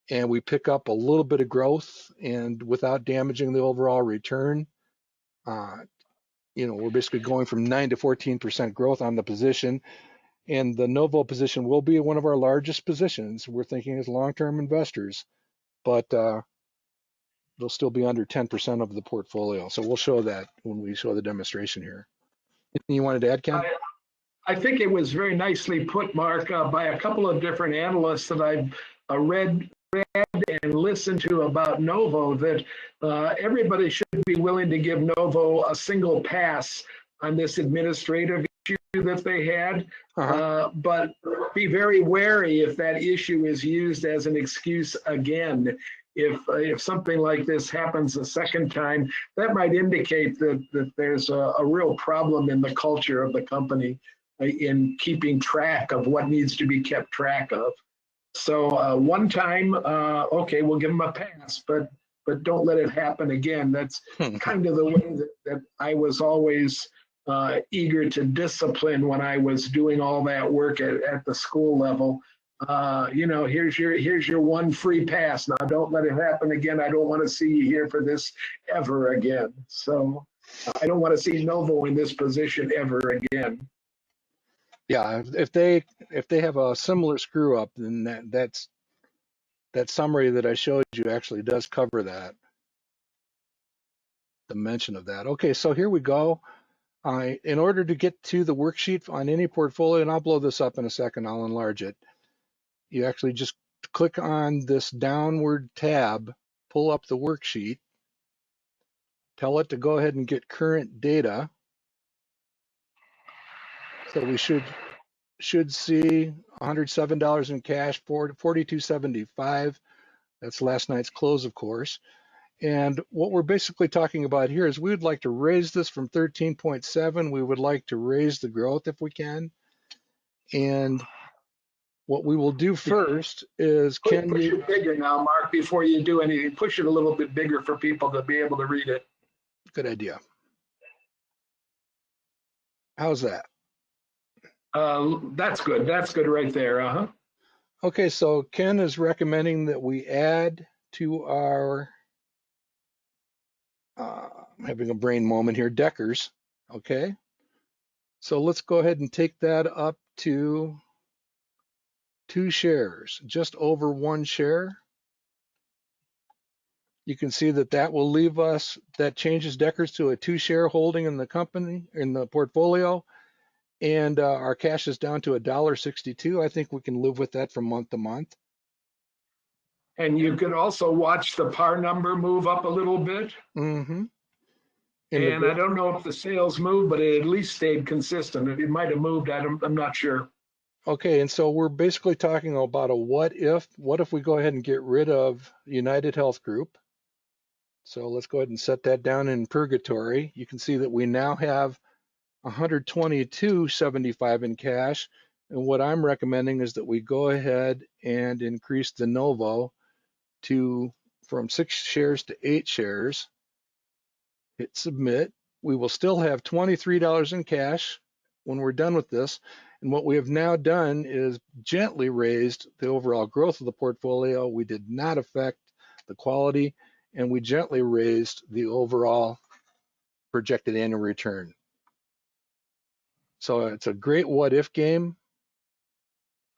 S1: and we pick up a little bit of growth and without damaging the overall return. Uh, we're basically going from 9 to 14% growth on the position, and the Novo position will be one of our largest positions. We're thinking as long-term investors, but they'll still be under 10% of the portfolio. So we'll show that when we show the demonstration here. Anything you wanted to add, Ken?
S2: I think it was very nicely put, Mark, by a couple of different analysts that I've read and listened to about Novo, that everybody should be willing to give Novo a single pass on this administrative issue that they had, but be very wary if that issue is used as an excuse again. If something like this happens a second time, that might indicate that there's a real problem in the culture of the company in keeping track of what needs to be kept track of. So one time, okay, we'll give them a pass, but don't let it happen again. That's kind of the way that I was always eager to discipline when I was doing all that work at the school level. Here's your one free pass. Now don't let it happen again. I don't want to see you here for this ever again. So I don't want to see Novo in this position ever again.
S1: Yeah, if they have a similar screw up, then that summary that I showed you actually does cover that, the mention of that. Okay, so here we go. In order to get to the worksheet on any portfolio, and I'll blow this up in a second, I'll enlarge it. You actually just click on this downward tab, pull up the worksheet, tell it to go ahead and get current data. So we should see $107 in cash, $42.75. That's last night's close, of course. And what we're basically talking about here is we would like to raise this from 13.7. We would like to raise the growth if we can. And what we will do first is
S2: push it bigger now, Mark, before you do anything. Push it a little bit bigger for people to be able to read it.
S1: Good idea. How's that?
S2: That's good. That's good right there.
S1: Okay, so Ken is recommending that we add to our, I'm having a brain moment here, Deckers. Okay, so let's go ahead and take that up to 2 shares, just over 1 share. You can see that will leave us, that changes Deckers to a 2 share holding in the company, in the portfolio. and our cash is down to $1.62. I think we can live with that from month to month.
S2: And you could also watch the par number move up a little bit.
S1: Mm-hmm.
S2: And I don't know if the sales moved, but it at least stayed consistent. It might have moved. I'm not sure.
S1: Okay, and so we're basically talking about a what if. What if we go ahead and get rid of United Health Group? So let's go ahead and set that down in purgatory. You can see that we now have 122.75 in cash. And what I'm recommending is that we go ahead and increase the Novo to from 6 shares to 8 shares. Hit submit. We will still have $23 in cash when we're done with this. And what we have now done is gently raised the overall growth of the portfolio. We did not affect the quality, and we gently raised the overall projected annual return. So it's a great what if game.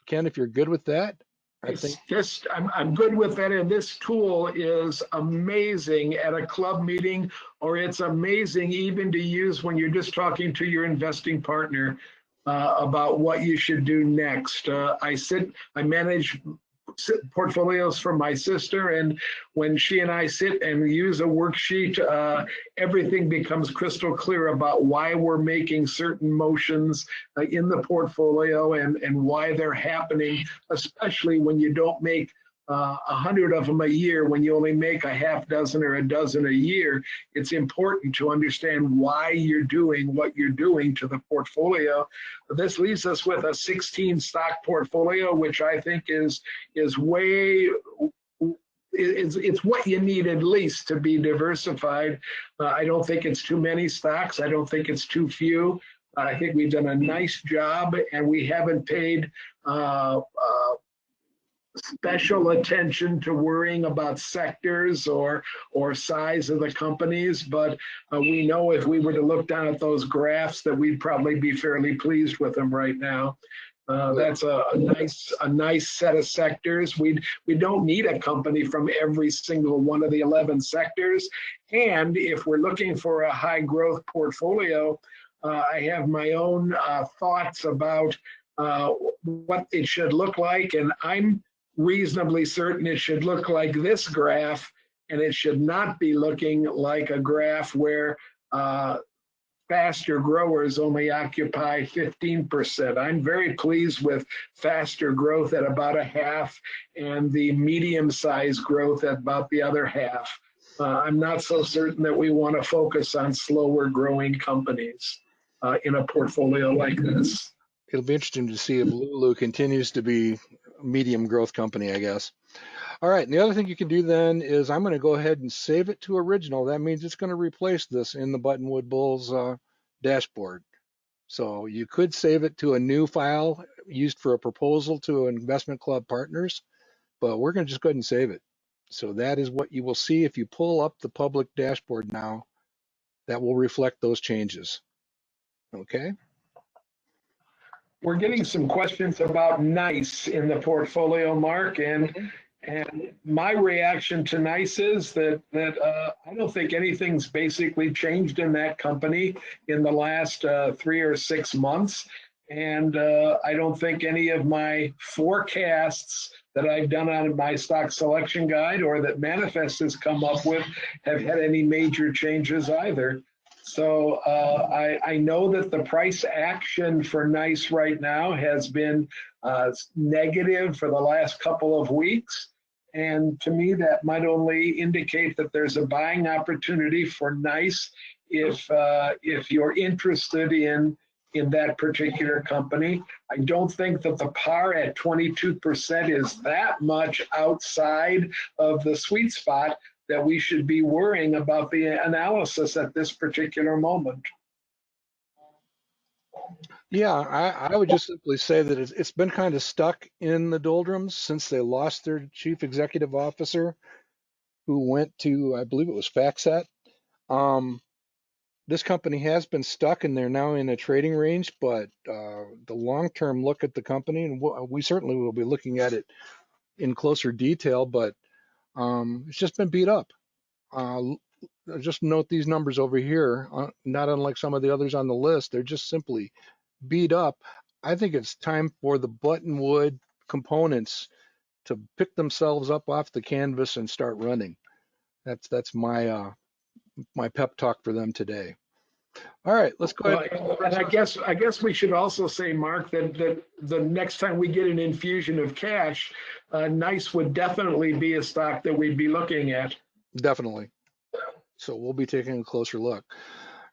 S1: Ken, if you're good with that,
S2: I'm good with that. And this tool is amazing at a club meeting, or it's amazing even to use when you're just talking to your investing partner about what you should do next. I manage portfolios for my sister, and when she and I sit and use a worksheet, everything becomes crystal clear about why we're making certain motions in the portfolio and why they're happening, especially when you don't make 100 of them a year. When you only make a half dozen or a dozen a year, it's important to understand why you're doing what you're doing to the portfolio. This leaves us with a 16 stock portfolio, which I think is way, it's what you need at least to be diversified. I don't think it's too many stocks. I don't think it's too few. I think we've done a nice job, and we haven't paid special attention to worrying about sectors or size of the companies, but we know if we were to look down at those graphs that we'd probably be fairly pleased with them right now. That's a nice set of sectors. We don't need a company from every single one of the 11 sectors. And if we're looking for a high growth portfolio, I have my own thoughts about what it should look like. And I'm reasonably certain it should look like this graph, and it should not be looking like a graph where faster growers only occupy 15%. I'm very pleased with faster growth at about a half and the medium-sized growth at about the other half. I'm not so certain that we want to focus on slower growing companies in a portfolio like this.
S1: It'll be interesting to see if Lulu continues to be a medium growth company, I guess. All right, and the other thing you can do then is I'm going to go ahead and save it to original. That means it's going to replace this in the Buttonwood Bulls dashboard. So you could save it to a new file used for a proposal to investment club partners, but we're going to just go ahead and save it. So that is what you will see if you pull up the public dashboard now. That will reflect those changes. Okay.
S2: We're getting some questions about NICE in the portfolio, Mark, and my reaction to NICE is that I don't think anything's basically changed in that company in the last 3 or 6 months, and I don't think any of my forecasts that I've done on my stock selection guide or that Manifest has come up with have had any major changes either. So I know that the price action for NICE right now has been negative for the last couple of weeks. And to me, that might only indicate that there's a buying opportunity for NICE if you're interested in that particular company. I don't think that the par at 22% is that much outside of the sweet spot that we should be worrying about the analysis at this particular moment.
S1: Yeah, I would just simply say that it's been kind of stuck in the doldrums since they lost their chief executive officer, who went to, I believe it was FactSet. This company has been stuck, and they're now in a trading range, but the long-term look at the company, and we certainly will be looking at it in closer detail, but it's just been beat up. Just note these numbers over here, not unlike some of the others on the list. They're just simply beat up, I think it's time for the buttonwood components to pick themselves up off the canvas and start running. That's my pep talk for them today. All right, let's go ahead.
S2: Well, and I guess we should also say, Mark, that the next time we get an infusion of cash, NICE would definitely be a stock that we'd be looking at.
S1: Definitely. So we'll be taking a closer look.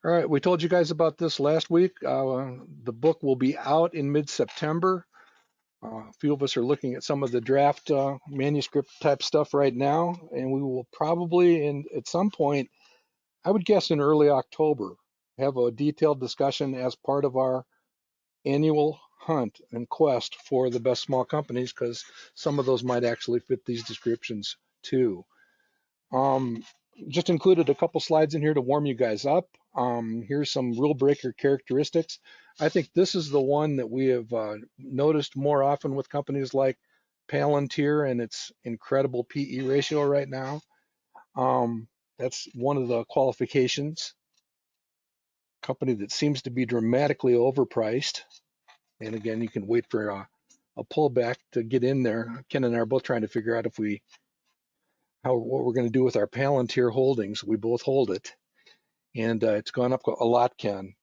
S1: All right, we told you guys about this last week. The book will be out in mid-September. A few of us are looking at some of the draft manuscript type stuff right now, and we will probably, at some point, I would guess in early October, have a detailed discussion as part of our annual hunt and quest for the best small companies, because some of those might actually fit these descriptions too. Just included a couple slides in here to warm you guys up. Here's some rule breaker characteristics. I think this is the one that we have noticed more often with companies like Palantir and its incredible PE ratio right now. That's one of the qualifications. Company that seems to be dramatically overpriced. And again, you can wait for a pullback to get in there. Ken and I are both trying to figure out what we're going to do with our Palantir holdings. We both hold it, and it's gone up a lot, Ken.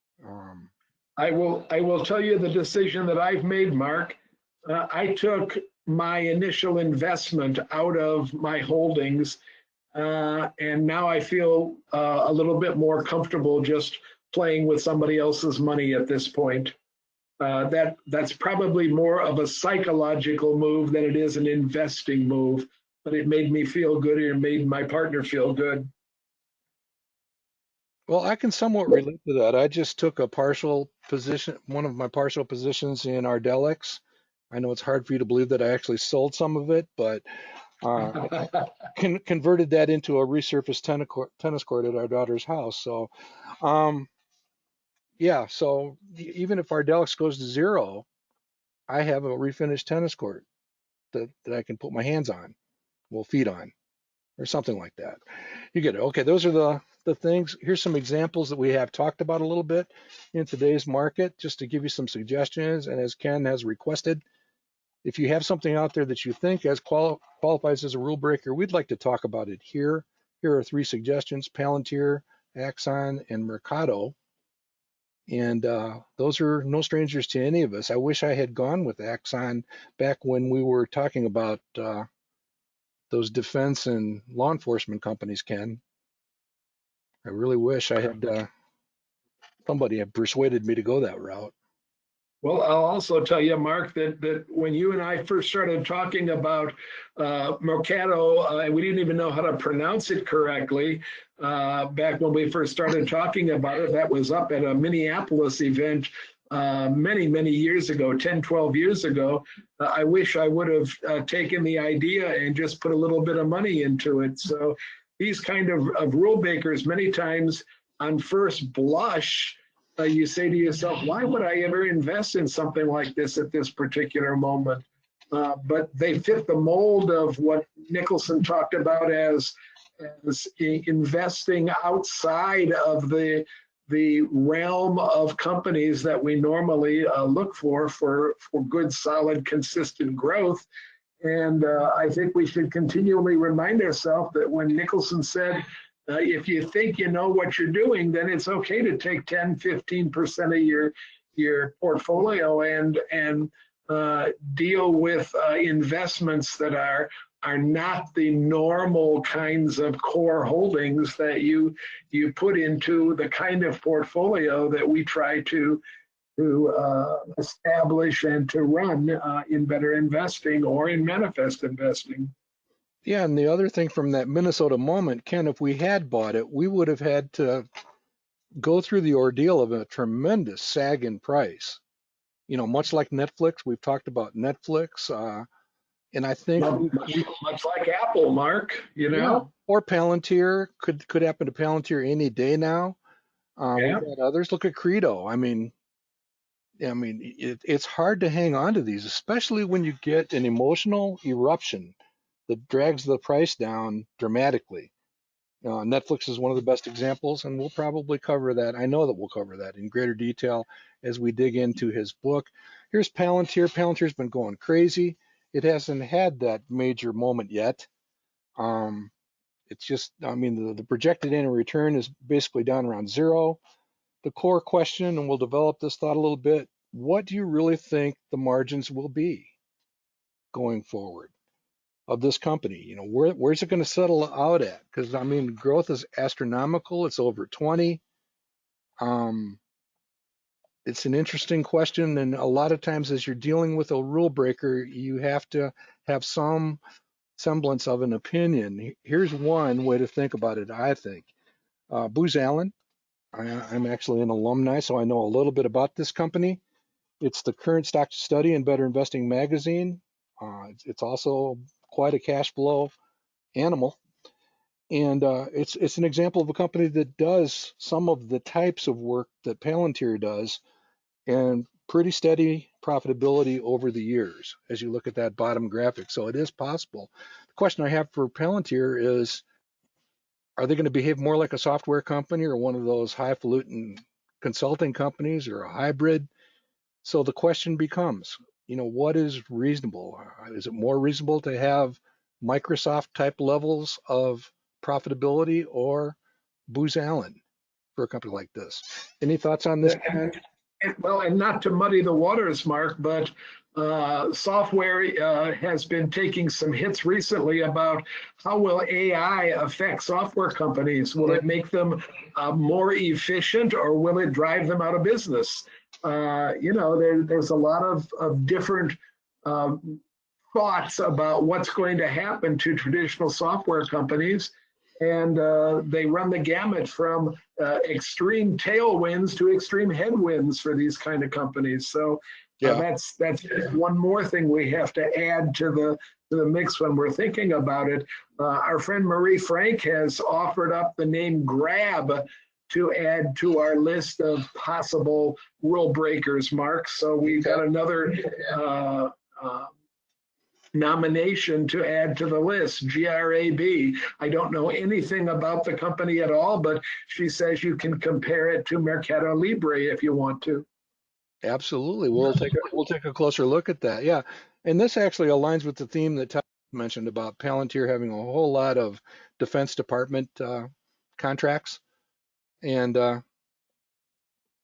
S2: I will tell you the decision that I've made, Mark. I took my initial investment out of my holdings, and now I feel a little bit more comfortable just playing with somebody else's money at this point. That's probably more of a psychological move than it is an investing move, but it made me feel good, and it made my partner feel good.
S1: Well, I can somewhat relate to that. I just took a partial position, one of my partial positions in Ardelyx. I know it's hard for you to believe that I actually sold some of it, but converted that into a resurfaced tennis court at our daughter's house. So, yeah, so even if Ardelyx goes to zero, I have a refinished tennis court that I can put my hands on, will feed on, or something like that. You get it. Okay, those are the things. Here's some examples that we have talked about a little bit in today's market, just to give you some suggestions. And as Ken has requested, if you have something out there that you think qualifies as a rule breaker, we'd like to talk about it here. Here are 3 suggestions: Palantir, Axon, and Mercado. And those are no strangers to any of us. I wish I had gone with Axon back when we were talking about those defense and law enforcement companies, Ken. I really wish I had somebody had persuaded me to go that route.
S2: Well, I'll also tell you, Mark, that when you and I first started talking about Mercado, we didn't even know how to pronounce it correctly. Back when we first started talking about it, that was up at a Minneapolis event many, many years ago, 10, 12 years ago. I wish I would have taken the idea and just put a little bit of money into it. So these kind of rule breakers, many times on first blush, you say to yourself, why would I ever invest in something like this at this particular moment? But they fit the mold of what Nicholson talked about as investing outside of the realm of companies that we normally look for good, solid, consistent growth. And I think we should continually remind ourselves that when Nicholson said, if you think you know what you're doing, then it's okay to take 10, 15% of your portfolio and deal with investments that are not the normal kinds of core holdings that you put into the kind of portfolio that we try to establish and to run in better investing or in manifest investing.
S1: Yeah, and the other thing from that Minnesota moment, Ken, if we had bought it, we would have had to go through the ordeal of a tremendous sag in price. You know, much like Netflix, we've talked about Netflix, and I think
S2: much like Apple, Mark, you know,
S1: yeah, or Palantir could happen to Palantir any day now. We've had others. Look at Credo. I mean, it's hard to hang on to these, especially when you get an emotional eruption that drags the price down dramatically. Netflix is one of the best examples, and we'll probably cover that. I know that we'll cover that in greater detail as we dig into his book. Here's Palantir. Palantir's been going crazy. It hasn't had that major moment yet. It's just, I mean, the projected annual return is basically down around zero. The core question, and we'll develop this thought a little bit, what do you really think the margins will be going forward of this company? You know, where's it going to settle out at? Because I mean, growth is astronomical. It's over 20. It's an interesting question, and a lot of times as you're dealing with a rule breaker, you have to have some semblance of an opinion. Here's one way to think about it, I think. Booz Allen. I'm actually an alumni, so I know a little bit about this company. It's the current stock to study in Better Investing magazine. It's also quite a cash flow animal. And it's an example of a company that does some of the types of work that Palantir does, and pretty steady profitability over the years as you look at that bottom graphic. So it is possible. The question I have for Palantir is, are they going to behave more like a software company or one of those highfalutin consulting companies, or a hybrid? So the question becomes, you know, what is reasonable? Is it more reasonable to have Microsoft type levels of profitability, or Booz Allen for a company like this? Any thoughts on this, Ken?
S2: Well, and not to muddy the waters, Mark, but software has been taking some hits recently about how will AI affect software companies? Will it make them more efficient, or will it drive them out of business? You know, there's a lot of different thoughts about what's going to happen to traditional software companies. And they run the gamut from extreme tailwinds to extreme headwinds for these kind of companies. So that's one more thing we have to add to the mix when we're thinking about it. Our friend Marie Frank has offered up the name Grab to add to our list of possible rule breakers, Mark. So we've got another nomination to add to the list, GRAB. I don't know anything about the company at all, but she says you can compare it to Mercado Libre if you want to.
S1: Absolutely. We'll take a closer look at that. Yeah. And this actually aligns with the theme that Todd mentioned about Palantir having a whole lot of Defense Department contracts. And all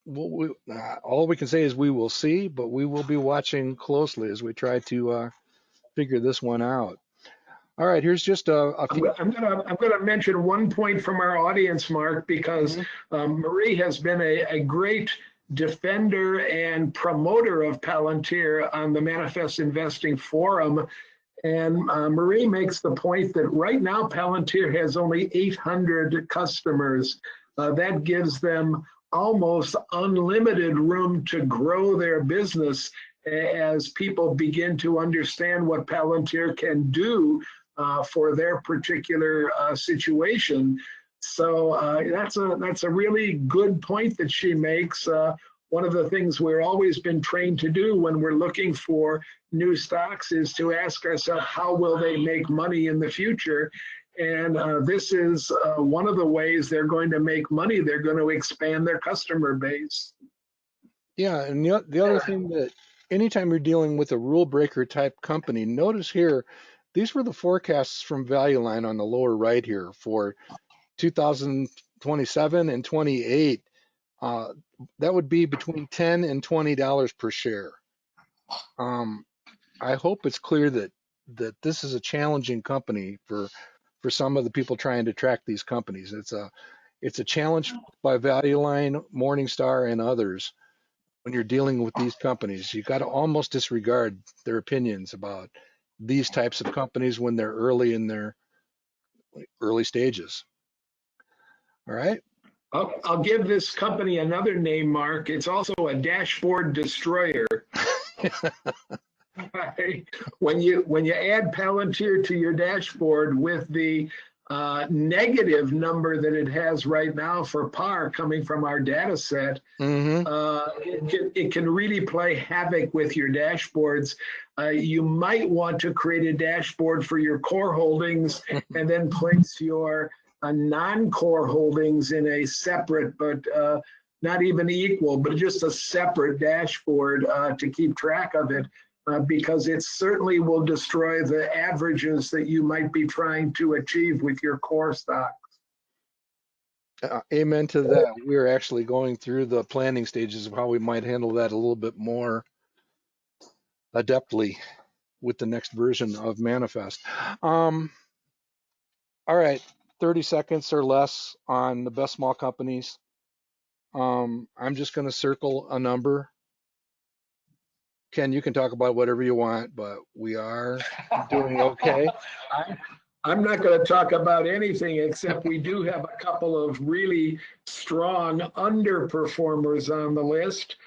S1: we can say is we will see, but we will be watching closely as we try to figure this one out. All right, here's just a few.
S2: I'm gonna mention one point from our audience, Mark, because Marie has been a great defender and promoter of Palantir on the Manifest Investing Forum. And Marie makes the point that right now Palantir has only 800 customers. That gives them almost unlimited room to grow their business as people begin to understand what Palantir can do for their particular situation. So that's a really good point that she makes. One of the things we're always been trained to do when we're looking for new stocks is to ask ourselves, how will they make money in the future? And this is one of the ways they're going to make money. They're going to expand their customer base.
S1: Yeah, and the other thing that anytime you're dealing with a rule breaker type company, notice here, these were the forecasts from Value Line on the lower right here for 2027 and 28. That would be between $10 and $20 per share. I hope it's clear that this is a challenging company for some of the people trying to track these companies. It's a challenge by Value Line, Morningstar, and others. When you're dealing with these companies, you got to almost disregard their opinions about these types of companies when they're early in their early stages. All right.
S2: I'll give this company another name, Mark. It's also a dashboard destroyer. When you add Palantir to your dashboard with the negative number that it has right now for par coming from our data set, it can really play havoc with your dashboards. You might want to create a dashboard for your core holdings and then place your non-core holdings in a separate, but not even equal, but just a separate dashboard to keep track of it, because it certainly will destroy the averages that you might be trying to achieve with your core stock.
S1: Amen to that. We're actually going through the planning stages of how we might handle that a little bit more adeptly with the next version of Manifest. All right, 30 seconds or less on the best small companies. I'm just going to circle a number. Ken, you can talk about whatever you want, but we are doing okay.
S2: I'm not going to talk about anything except we do have a couple of really strong underperformers on the list.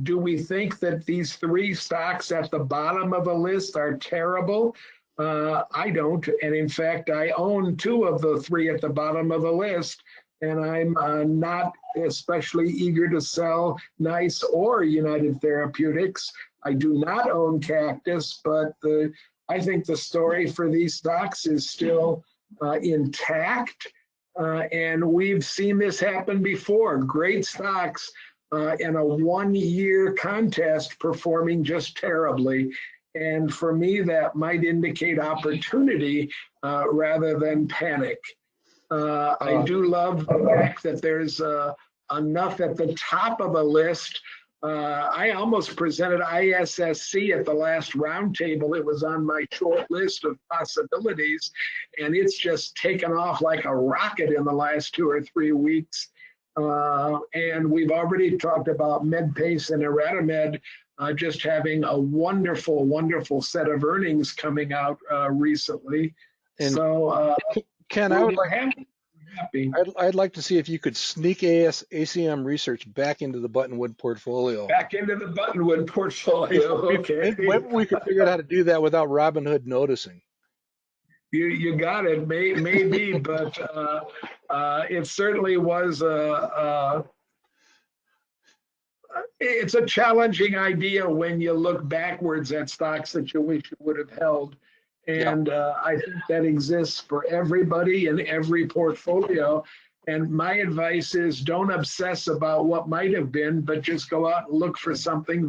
S2: Do we think that these three stocks at the bottom of the list are terrible? I don't. And in fact, I own two of the three at the bottom of the list. And I'm not especially eager to sell NICE or United Therapeutics. I do not own Cactus, but I think the story for these stocks is still intact. And we've seen this happen before. Great stocks in a one-year contest performing just terribly. And for me, that might indicate opportunity rather than panic. I do love the fact that there's enough at the top of the list. I almost presented ISSC at the last roundtable. It was on my short list of possibilities, and it's just taken off like a rocket in the last 2 or 3 weeks. And we've already talked about MedPace and IradiMed just having a wonderful, wonderful set of earnings coming out recently.
S1: And
S2: so,
S1: Ken, I'd like to see if you could sneak ACM research back into the Buttonwood portfolio.
S2: Back into the Buttonwood portfolio, okay.
S1: Maybe we could figure out how to do that without Robinhood noticing.
S2: You got it, maybe, but it certainly was it's a challenging idea when you look backwards at stocks that you wish you would have held. And I think that exists for everybody in every portfolio. And my advice is don't obsess about what might have been, but just go out and look for something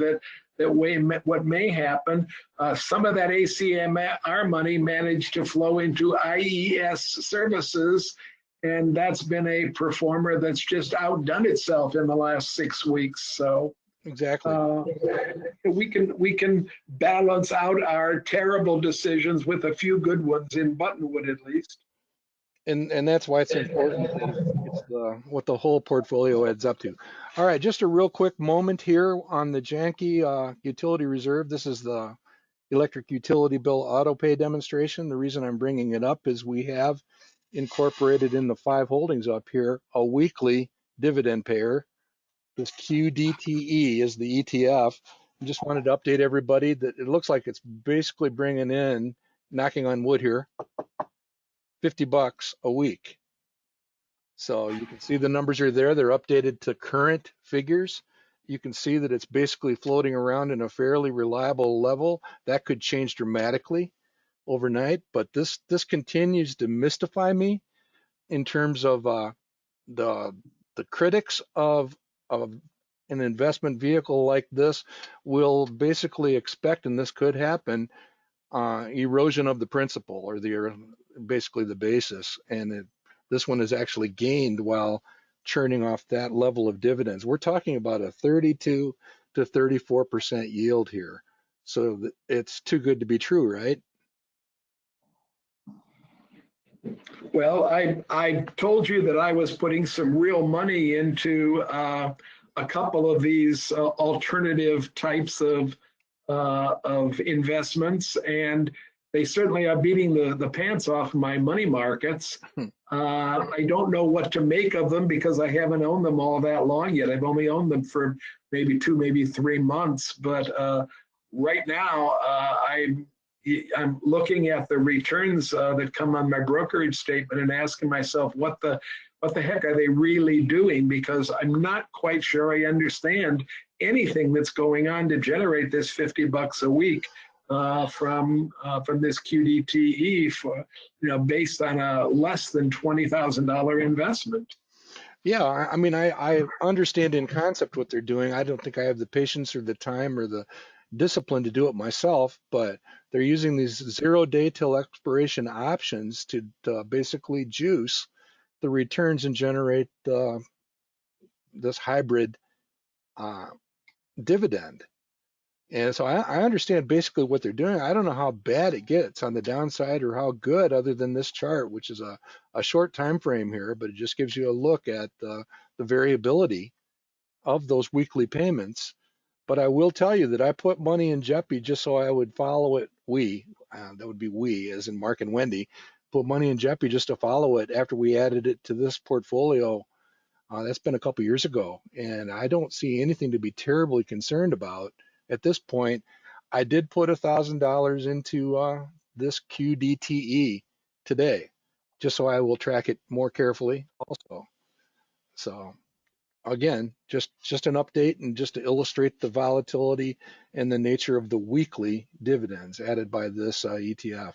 S2: what may happen. Some of that ACMR money managed to flow into IES services, and that's been a performer that's just outdone itself in the last 6 weeks. So.
S1: Exactly.
S2: We can balance out our terrible decisions with a few good ones in Buttonwood, at least.
S1: And that's why it's important. It's what the whole portfolio adds up to. All right, just a real quick moment here on the Janky utility reserve. This is the electric utility bill auto pay demonstration. The reason I'm bringing it up is we have incorporated in the 5 holdings up here a weekly dividend payer. This QDTE is the ETF. I just wanted to update everybody that it looks like it's basically bringing in, knocking on wood here, $50 a week. So you can see the numbers are there. They're updated to current figures. You can see that it's basically floating around in a fairly reliable level. That could change dramatically overnight, but this continues to mystify me in terms of the critics of an investment vehicle like this will basically expect, and this could happen, erosion of the principal or basically the basis, and this one is actually gained while churning off that level of dividends. We're talking about a 32 to 34% yield here, so it's too good to be true, right?
S2: Well, I told you that I was putting some real money into a couple of these alternative types of investments, and they certainly are beating the pants off my money markets. I don't know what to make of them because I haven't owned them all that long yet. I've only owned them for maybe 2, maybe 3 months, but right now I'm looking at the returns that come on my brokerage statement and asking myself, what the heck are they really doing? Because I'm not quite sure I understand anything that's going on to generate this $50 a week. from this QDTE for based on a less than $20,000 investment.
S1: Yeah, I mean, I understand in concept what they're doing. I don't think I have the patience or the time or the discipline to do it myself, but they're using these 0 day till expiration options to basically juice the returns and generate this hybrid uh, dividend. And so I understand basically what they're doing. I don't know how bad it gets on the downside or how good, other than this chart, which is a short time frame here, but it just gives you a look at the variability of those weekly payments. But I will tell you that I put money in Jeppy just so I would follow it. That would be we, as in Mark and Wendy, put money in Jeppy just to follow it after we added it to this portfolio. That's been a couple years ago, and I don't see anything to be terribly concerned about at this point. I did put $1,000 into this QDTE today, just so I will track it more carefully also. So again, just an update and just to illustrate the volatility and the nature of the weekly dividends added by this ETF.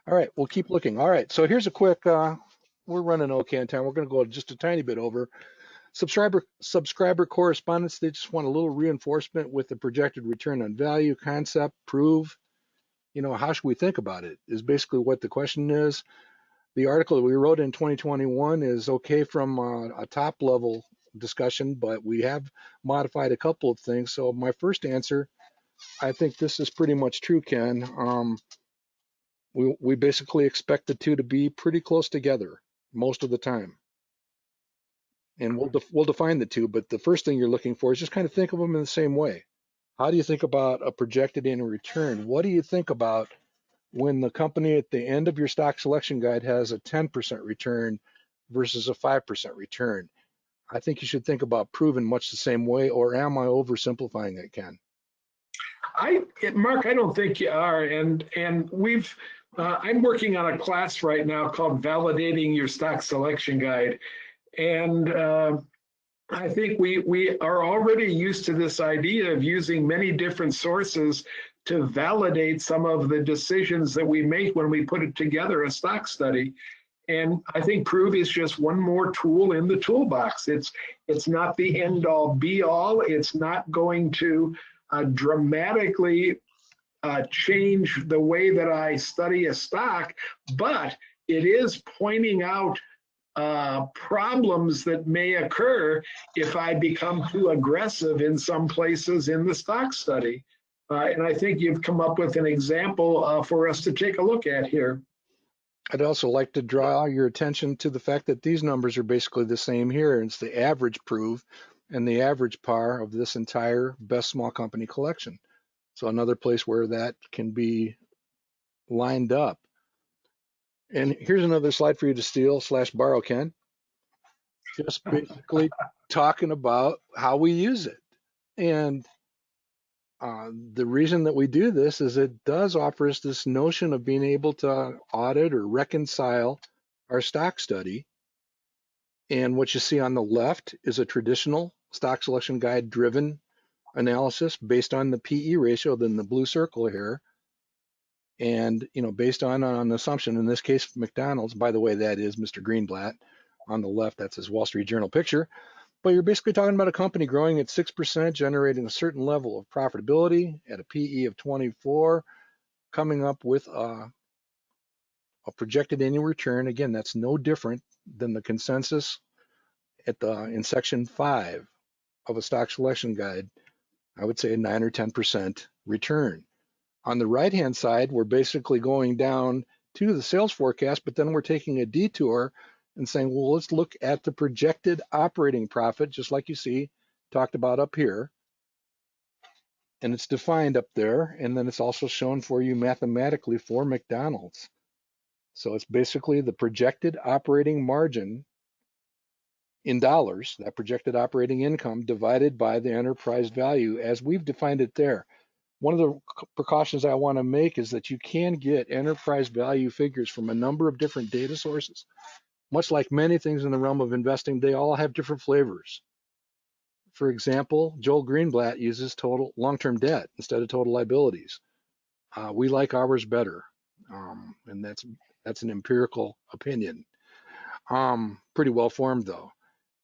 S1: All right, we'll keep looking. All right, so here's a quick, we're running okay on time. We're going to go just a tiny bit over. Subscriber correspondence, they just want a little reinforcement with the projected return on value concept, prove, how should we think about it is basically what the question is. The article that we wrote in 2021 is okay from a top level discussion, but we have modified a couple of things. So my first answer, I think this is pretty much true, Ken. We basically expect the two to be pretty close together most of the time. And we'll define the two, but the first thing you're looking for is just kind of think of them in the same way. How do you think about a projected annual return? What do you think about when the company at the end of your stock selection guide has a 10% return versus a 5% return? I think you should think about proven much the same way, or am I oversimplifying it, Ken?
S2: Mark, I don't think you are. And I'm working on a class right now called Validating Your Stock Selection Guide. And I think we are already used to this idea of using many different sources to validate some of the decisions that we make when we put it together a stock study. And I think Prove is just one more tool in the toolbox. It's not the end all be all. It's not going to dramatically change the way that I study a stock, but it is pointing out problems that may occur if I become too aggressive in some places in the stock study. And I think you've come up with an example for us to take a look at here.
S1: I'd also like to draw your attention to the fact that these numbers are basically the same here. It's the average Prove and the average par of this entire best small company collection. So another place where that can be lined up. And here's another slide for you to steal / borrow, Ken. Just basically talking about how we use it. And the reason that we do this is it does offer us this notion of being able to audit or reconcile our stock study. And what you see on the left is a traditional stock selection guide driven analysis based on the PE ratio, then the blue circle here. And based on an assumption, in this case, McDonald's, by the way, that is Mr. Greenblatt. On the left, that's his Wall Street Journal picture. But you're basically talking about a company growing at 6%, generating a certain level of profitability at a PE of 24, coming up with a projected annual return. Again, that's no different than the consensus in section 5 of a stock selection guide. I would say a 9 or 10% return. On the right-hand side, we're basically going down to the sales forecast, but then we're taking a detour and saying, well, let's look at the projected operating profit, just like you see talked about up here. And it's defined up there, and then it's also shown for you mathematically for McDonald's. So it's basically the projected operating margin in dollars, that projected operating income divided by the enterprise value as we've defined it there. One of the precautions I want to make is that you can get enterprise value figures from a number of different data sources. Much like many things in the realm of investing, they all have different flavors. For example, Joel Greenblatt uses total long-term debt instead of total liabilities. We like ours better, and that's an empirical opinion. Pretty well formed though.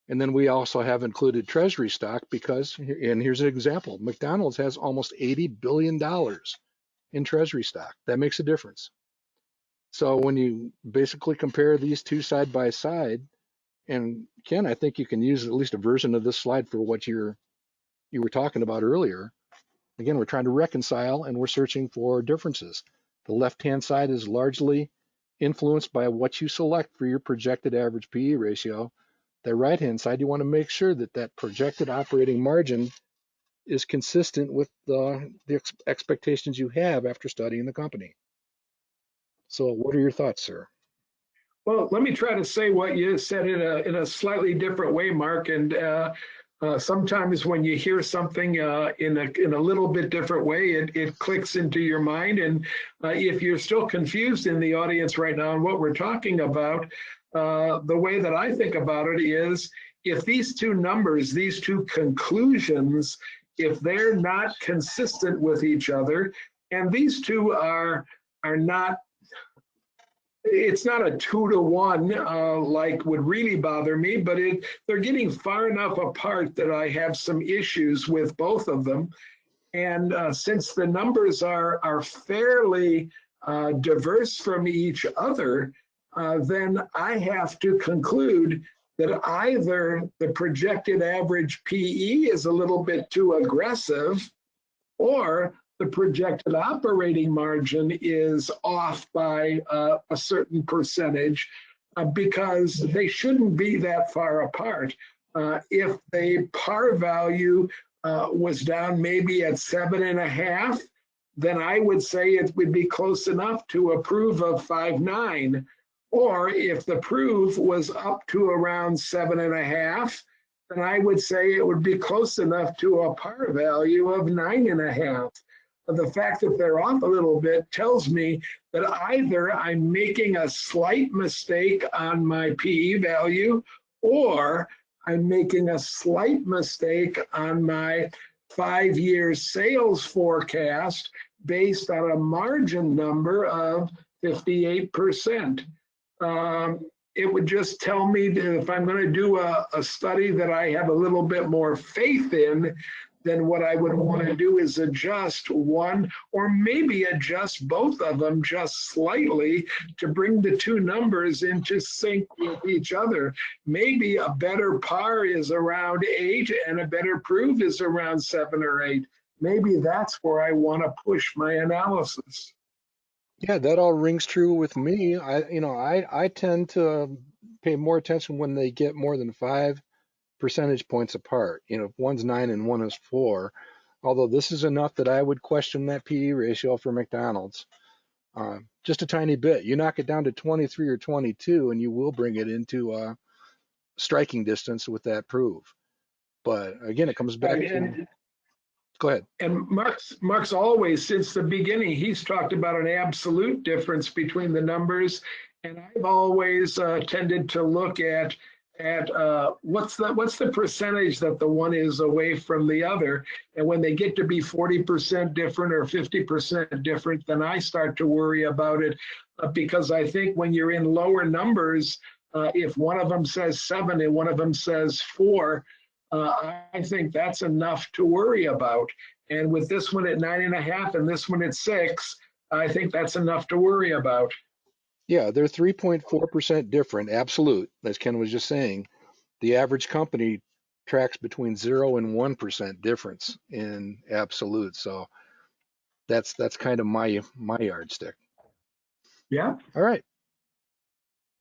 S1: And then we also have included treasury stock because, and here's an example, McDonald's has almost $80 billion in treasury stock. That makes a difference. So when you basically compare these two side by side, and Ken, I think you can use at least a version of this slide for what you were talking about earlier. Again, we're trying to reconcile and we're searching for differences. The left-hand side is largely influenced by what you select for your projected average PE ratio. The right-hand side, you want to make sure that that projected operating margin is consistent with the expectations you have after studying the company. So what are your thoughts, sir?
S2: Well, let me try to say what you said in a slightly different way, Mark. And sometimes when you hear something in a little bit different way, it clicks into your mind. And if you're still confused in the audience right now on what we're talking about, the way that I think about it is if these two numbers, these two conclusions, if they're not consistent with each other, and these two are not, it's not a 2-to-1 like would really bother me, but they're getting far enough apart that I have some issues with both of them. And since the numbers are fairly diverse from each other, then I have to conclude that either the projected average PE is a little bit too aggressive, or the projected operating margin is off by a certain percentage, because they shouldn't be that far apart. If the par value was down maybe at 7.5, then I would say it would be close enough to a proof of 5.9. Or if the proof was up to around 7.5, then I would say it would be close enough to a par value of 9.5. The fact that they're off a little bit tells me that either I'm making a slight mistake on my PE value, or I'm making a slight mistake on my 5-year sales forecast based on a margin number of 58%. It would just tell me that if I'm going to do a study that I have a little bit more faith in, then what I would want to do is adjust one, or maybe adjust both of them just slightly to bring the two numbers into sync with each other. Maybe a better par is around 8 and a better proof is around 7 or 8. Maybe that's where I want to push my analysis.
S1: Yeah, that all rings true with me. I tend to pay more attention when they get more than 5 percentage points apart. If one's 9 and one is 4, although this is enough that I would question that PE ratio for McDonald's. Just a tiny bit. You knock it down to 23 or 22, and you will bring it into striking distance with that proof. But again, it comes back to. Go ahead.
S2: And Mark's always, since the beginning, he's talked about an absolute difference between the numbers, and I've always tended to look at what's the percentage that the one is away from the other. And when they get to be 40% different or 50% different, then I start to worry about it, because I think when you're in lower numbers, if one of them says 7 and one of them says 4, I think that's enough to worry about. And with this one at 9.5 and this one at 6, I think that's enough to worry about.
S1: Yeah, they're 3.4% different, absolute, as Ken was just saying. The average company tracks between 0 and 1% difference in absolute. So that's kind of my yardstick.
S2: Yeah.
S1: All right.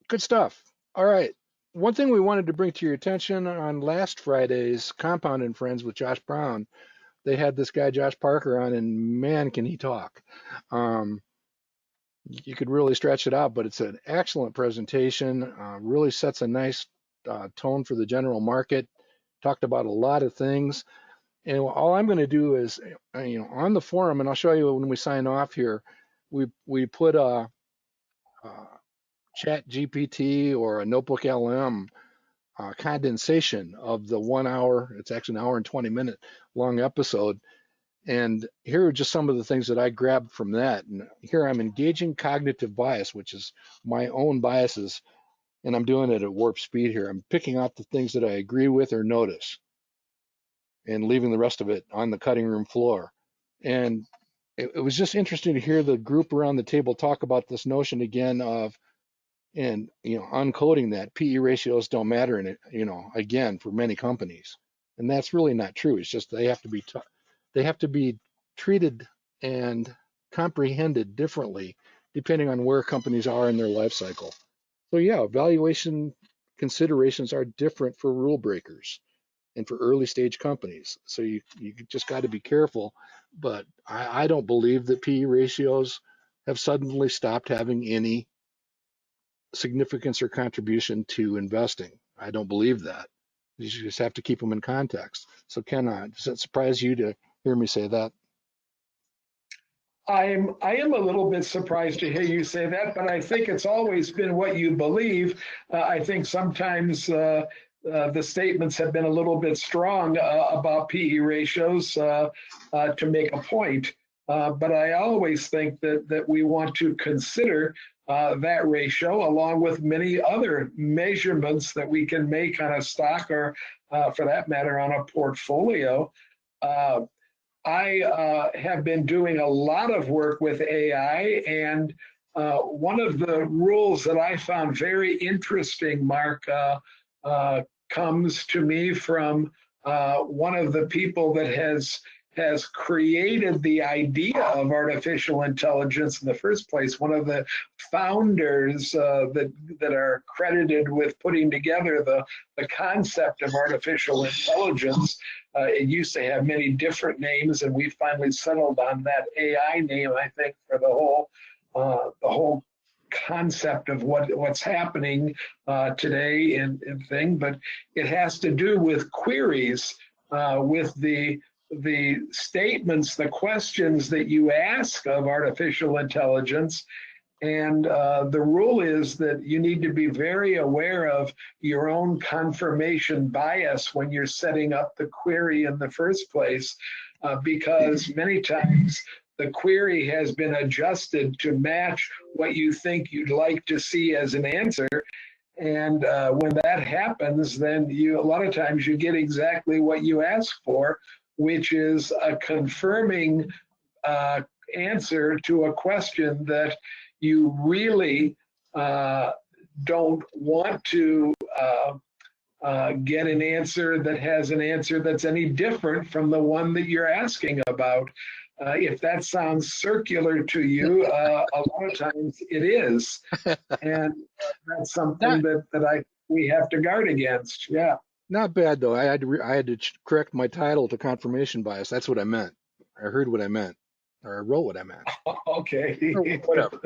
S1: Good stuff. All right. One thing we wanted to bring to your attention on last Friday's Compound and Friends with Josh Brown, they had this guy Josh Parker on, and man, can he talk. You could really stretch it out, but it's an excellent presentation. Really sets a nice tone for the general market. Talked about a lot of things, and all I'm going to do is, on the forum, and I'll show you when we sign off here. We put a Chat GPT or a Notebook LM condensation of the 1 hour, it's actually an hour and 20-minute long episode. And here are just some of the things that I grabbed from that. And here I'm engaging cognitive bias, which is my own biases, and I'm doing it at warp speed here. I'm picking out the things that I agree with or notice and leaving the rest of it on the cutting room floor. And it was just interesting to hear the group around the table talk about this notion again of, and uncoding that PE ratios don't matter in it, again, for many companies. And that's really not true. It's just they have to be treated and comprehended differently depending on where companies are in their life cycle. So yeah, valuation considerations are different for rule breakers and for early stage companies. So you just got to be careful. But I don't believe that PE ratios have suddenly stopped having any significance or contribution to investing. I don't believe that. You just have to keep them in context. So Ken, does it surprise you to hear me say that?
S2: I am a little bit surprised to hear you say that, but I think it's always been what you believe. I think sometimes the statements have been a little bit strong about PE ratios to make a point. But I always think that we want to consider that ratio along with many other measurements that we can make on a stock or, for that matter, on a portfolio. I have been doing a lot of work with AI, and one of the rules that I found very interesting, Mark, comes to me from one of the people that has created the idea of artificial intelligence in the first place. One of the founders that are credited with putting together the concept of artificial intelligence. It used to have many different names, and we finally settled on that AI name, I think, for the whole concept of what's happening today and thing. But it has to do with queries, with the statements, the questions that you ask of artificial intelligence. And the rule is that you need to be very aware of your own confirmation bias when you're setting up the query in the first place, because many times the query has been adjusted to match what you think you'd like to see as an answer. And when that happens, then a lot of times you get exactly what you ask for, which is a confirming answer to a question that you really don't want to get an answer that has an answer that's any different from the one that you're asking about. If that sounds circular to you, a lot of times it is. And that's something that we have to guard against. Yeah.
S1: Not bad though. I had to correct my title to confirmation bias. That's what I meant. I heard what I meant, or I wrote what I meant.
S2: Okay.
S1: Or whatever.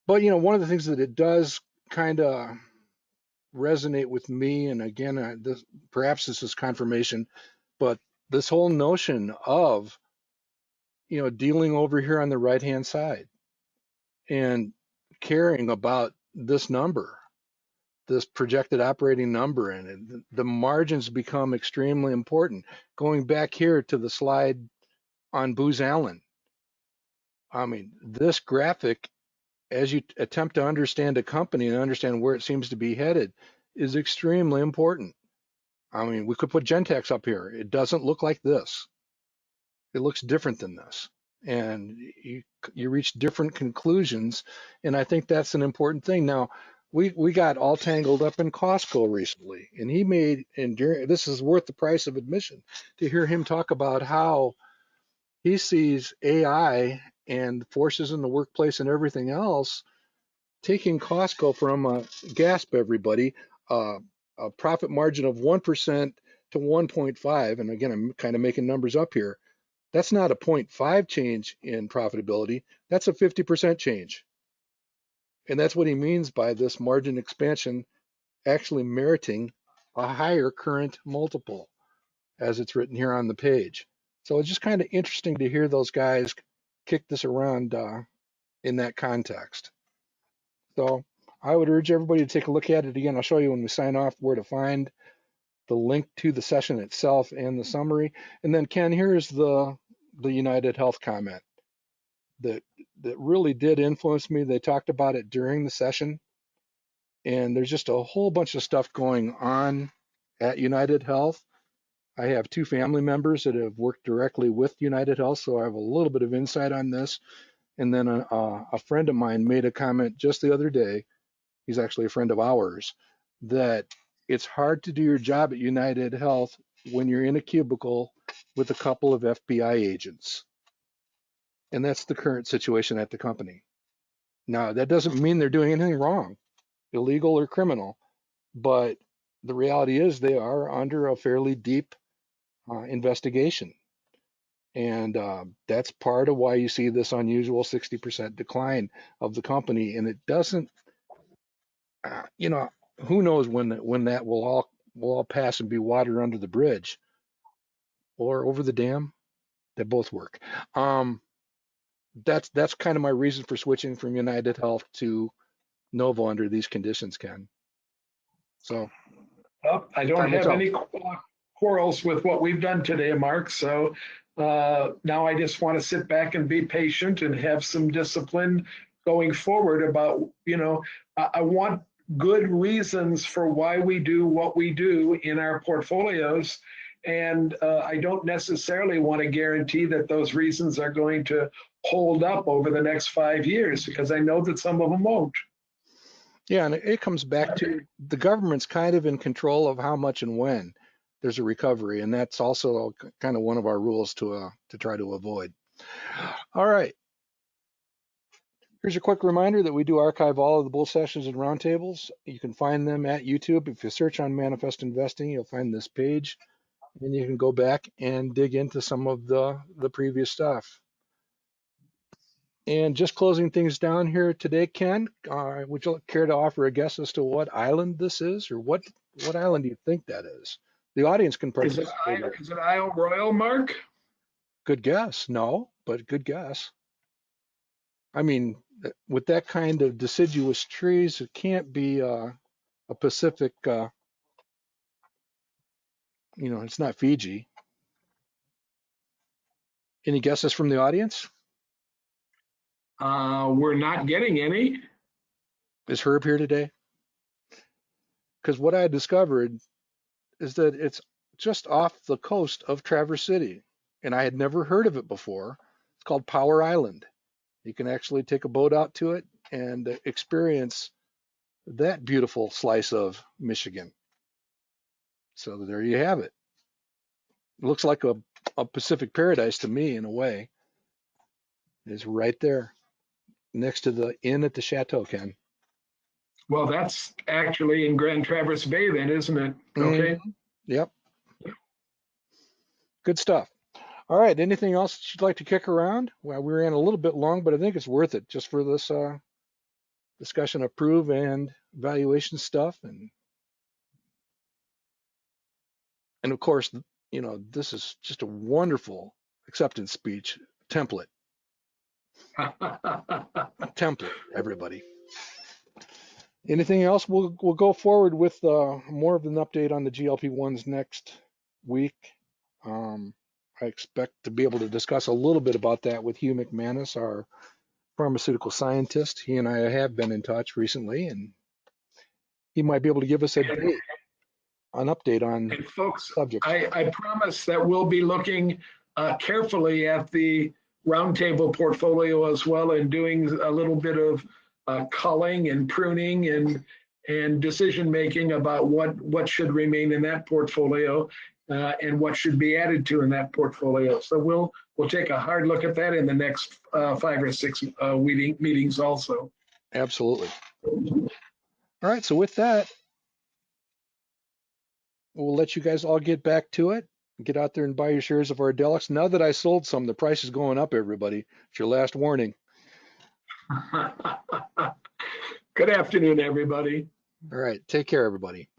S1: But one of the things that it does kind of resonate with me, and again, perhaps this is confirmation, but this whole notion of dealing over here on the right hand side and caring about this number, this projected operating number, and the margins become extremely important. Going back here to the slide on Booz Allen, I mean, this graphic, as you attempt to understand a company and understand where it seems to be headed, is extremely important. I mean, we could put Gentex up here. It doesn't look like this. It looks different than this. And you reach different conclusions. And I think that's an important thing. Now, we got all tangled up in Costco recently, and he made, and this is worth the price of admission to hear him talk about how he sees AI and forces in the workplace and everything else taking Costco from gasp everybody, a profit margin of 1% to 1.5, and again, I'm kind of making numbers up here. That's not a 0.5 change in profitability. That's a 50% change. And that's what he means by this margin expansion actually meriting a higher current multiple, as it's written here on the page. So it's just kind of interesting to hear those guys kick this around in that context. So I would urge everybody to take a look at it again. I'll show you when we sign off where to find the link to the session itself and the summary. And then Ken, here's the United Health comment that really did influence me. They talked about it during the session, and there's just a whole bunch of stuff going on at United Health. I have 2 family members that have worked directly with United Health, so I have a little bit of insight on this. And then a friend of mine made a comment just the other day. He's actually a friend of ours, that it's hard to do your job at United Health when you're in a cubicle with a couple of FBI agents. And that's the current situation at the company. Now, that doesn't mean they're doing anything wrong, illegal or criminal, but the reality is they are under a fairly deep investigation. And that's part of why you see this unusual 60% decline of the company. And it doesn't, who knows when that will all pass and be water under the bridge or over the dam. They both work. That's kind of my reason for switching from United Health to Novo under these conditions, Ken. So
S2: I don't have any quarrels with what we've done today, Mark. So now I just want to sit back and be patient and have some discipline going forward about, I want good reasons for why we do what we do in our portfolios. And I don't necessarily want to guarantee that those reasons are going to hold up over the next 5 years, because I know that some of them won't.
S1: Yeah, and it comes back to the government's kind of in control of how much and when there's a recovery, and that's also kind of one of our rules to try to avoid. All right. Here's a quick reminder that we do archive all of the bull sessions and roundtables. You can find them at YouTube. If you search on Manifest Investing, you'll find this page, and you can go back and dig into some of the previous stuff. And just closing things down here today, Ken, would you care to offer a guess as to what island this is, or what island do you think that is? The audience can participate.
S2: Is it Isle Royal, Mark?
S1: Good guess. No, but good guess. I mean, with that kind of deciduous trees, it can't be a Pacific, it's not Fiji. Any guesses from the audience?
S2: We're not getting any.
S1: Is Herb here today? Because what I discovered is that it's just off the coast of Traverse City, and I had never heard of it before. It's called Power Island. You can actually take a boat out to it and experience that beautiful slice of Michigan. So there you have it. It looks like a Pacific paradise to me in a way. It's right there next to the inn at the Chateau, Ken.
S2: Well, that's actually in Grand Traverse Bay then, isn't it? Okay.
S1: Yep. Good stuff. All right. Anything else that you'd like to kick around? Well, we ran a little bit long, but I think it's worth it just for this discussion of prove and valuation stuff. And of course, this is just a wonderful acceptance speech template. Template, everybody. Anything else? We'll go forward with more of an update on the GLP-1s next week. I expect to be able to discuss a little bit about that with Hugh McManus, our pharmaceutical scientist. He and I have been in touch recently, and he might be able to give us an update on
S2: and folks,
S1: subjects.
S2: I promise that we'll be looking carefully at the roundtable portfolio as well, and doing a little bit of culling and pruning and decision making about what should remain in that portfolio and what should be added to in that portfolio. So we'll take a hard look at that in the next 5 or 6 meetings also.
S1: Absolutely. All right. So with that, we'll let you guys all get back to it. Get out there and buy your shares of Ardelyx. Now that I sold some, the price is going up, everybody. It's your last warning.
S2: Good afternoon, everybody.
S1: All right. Take care, everybody.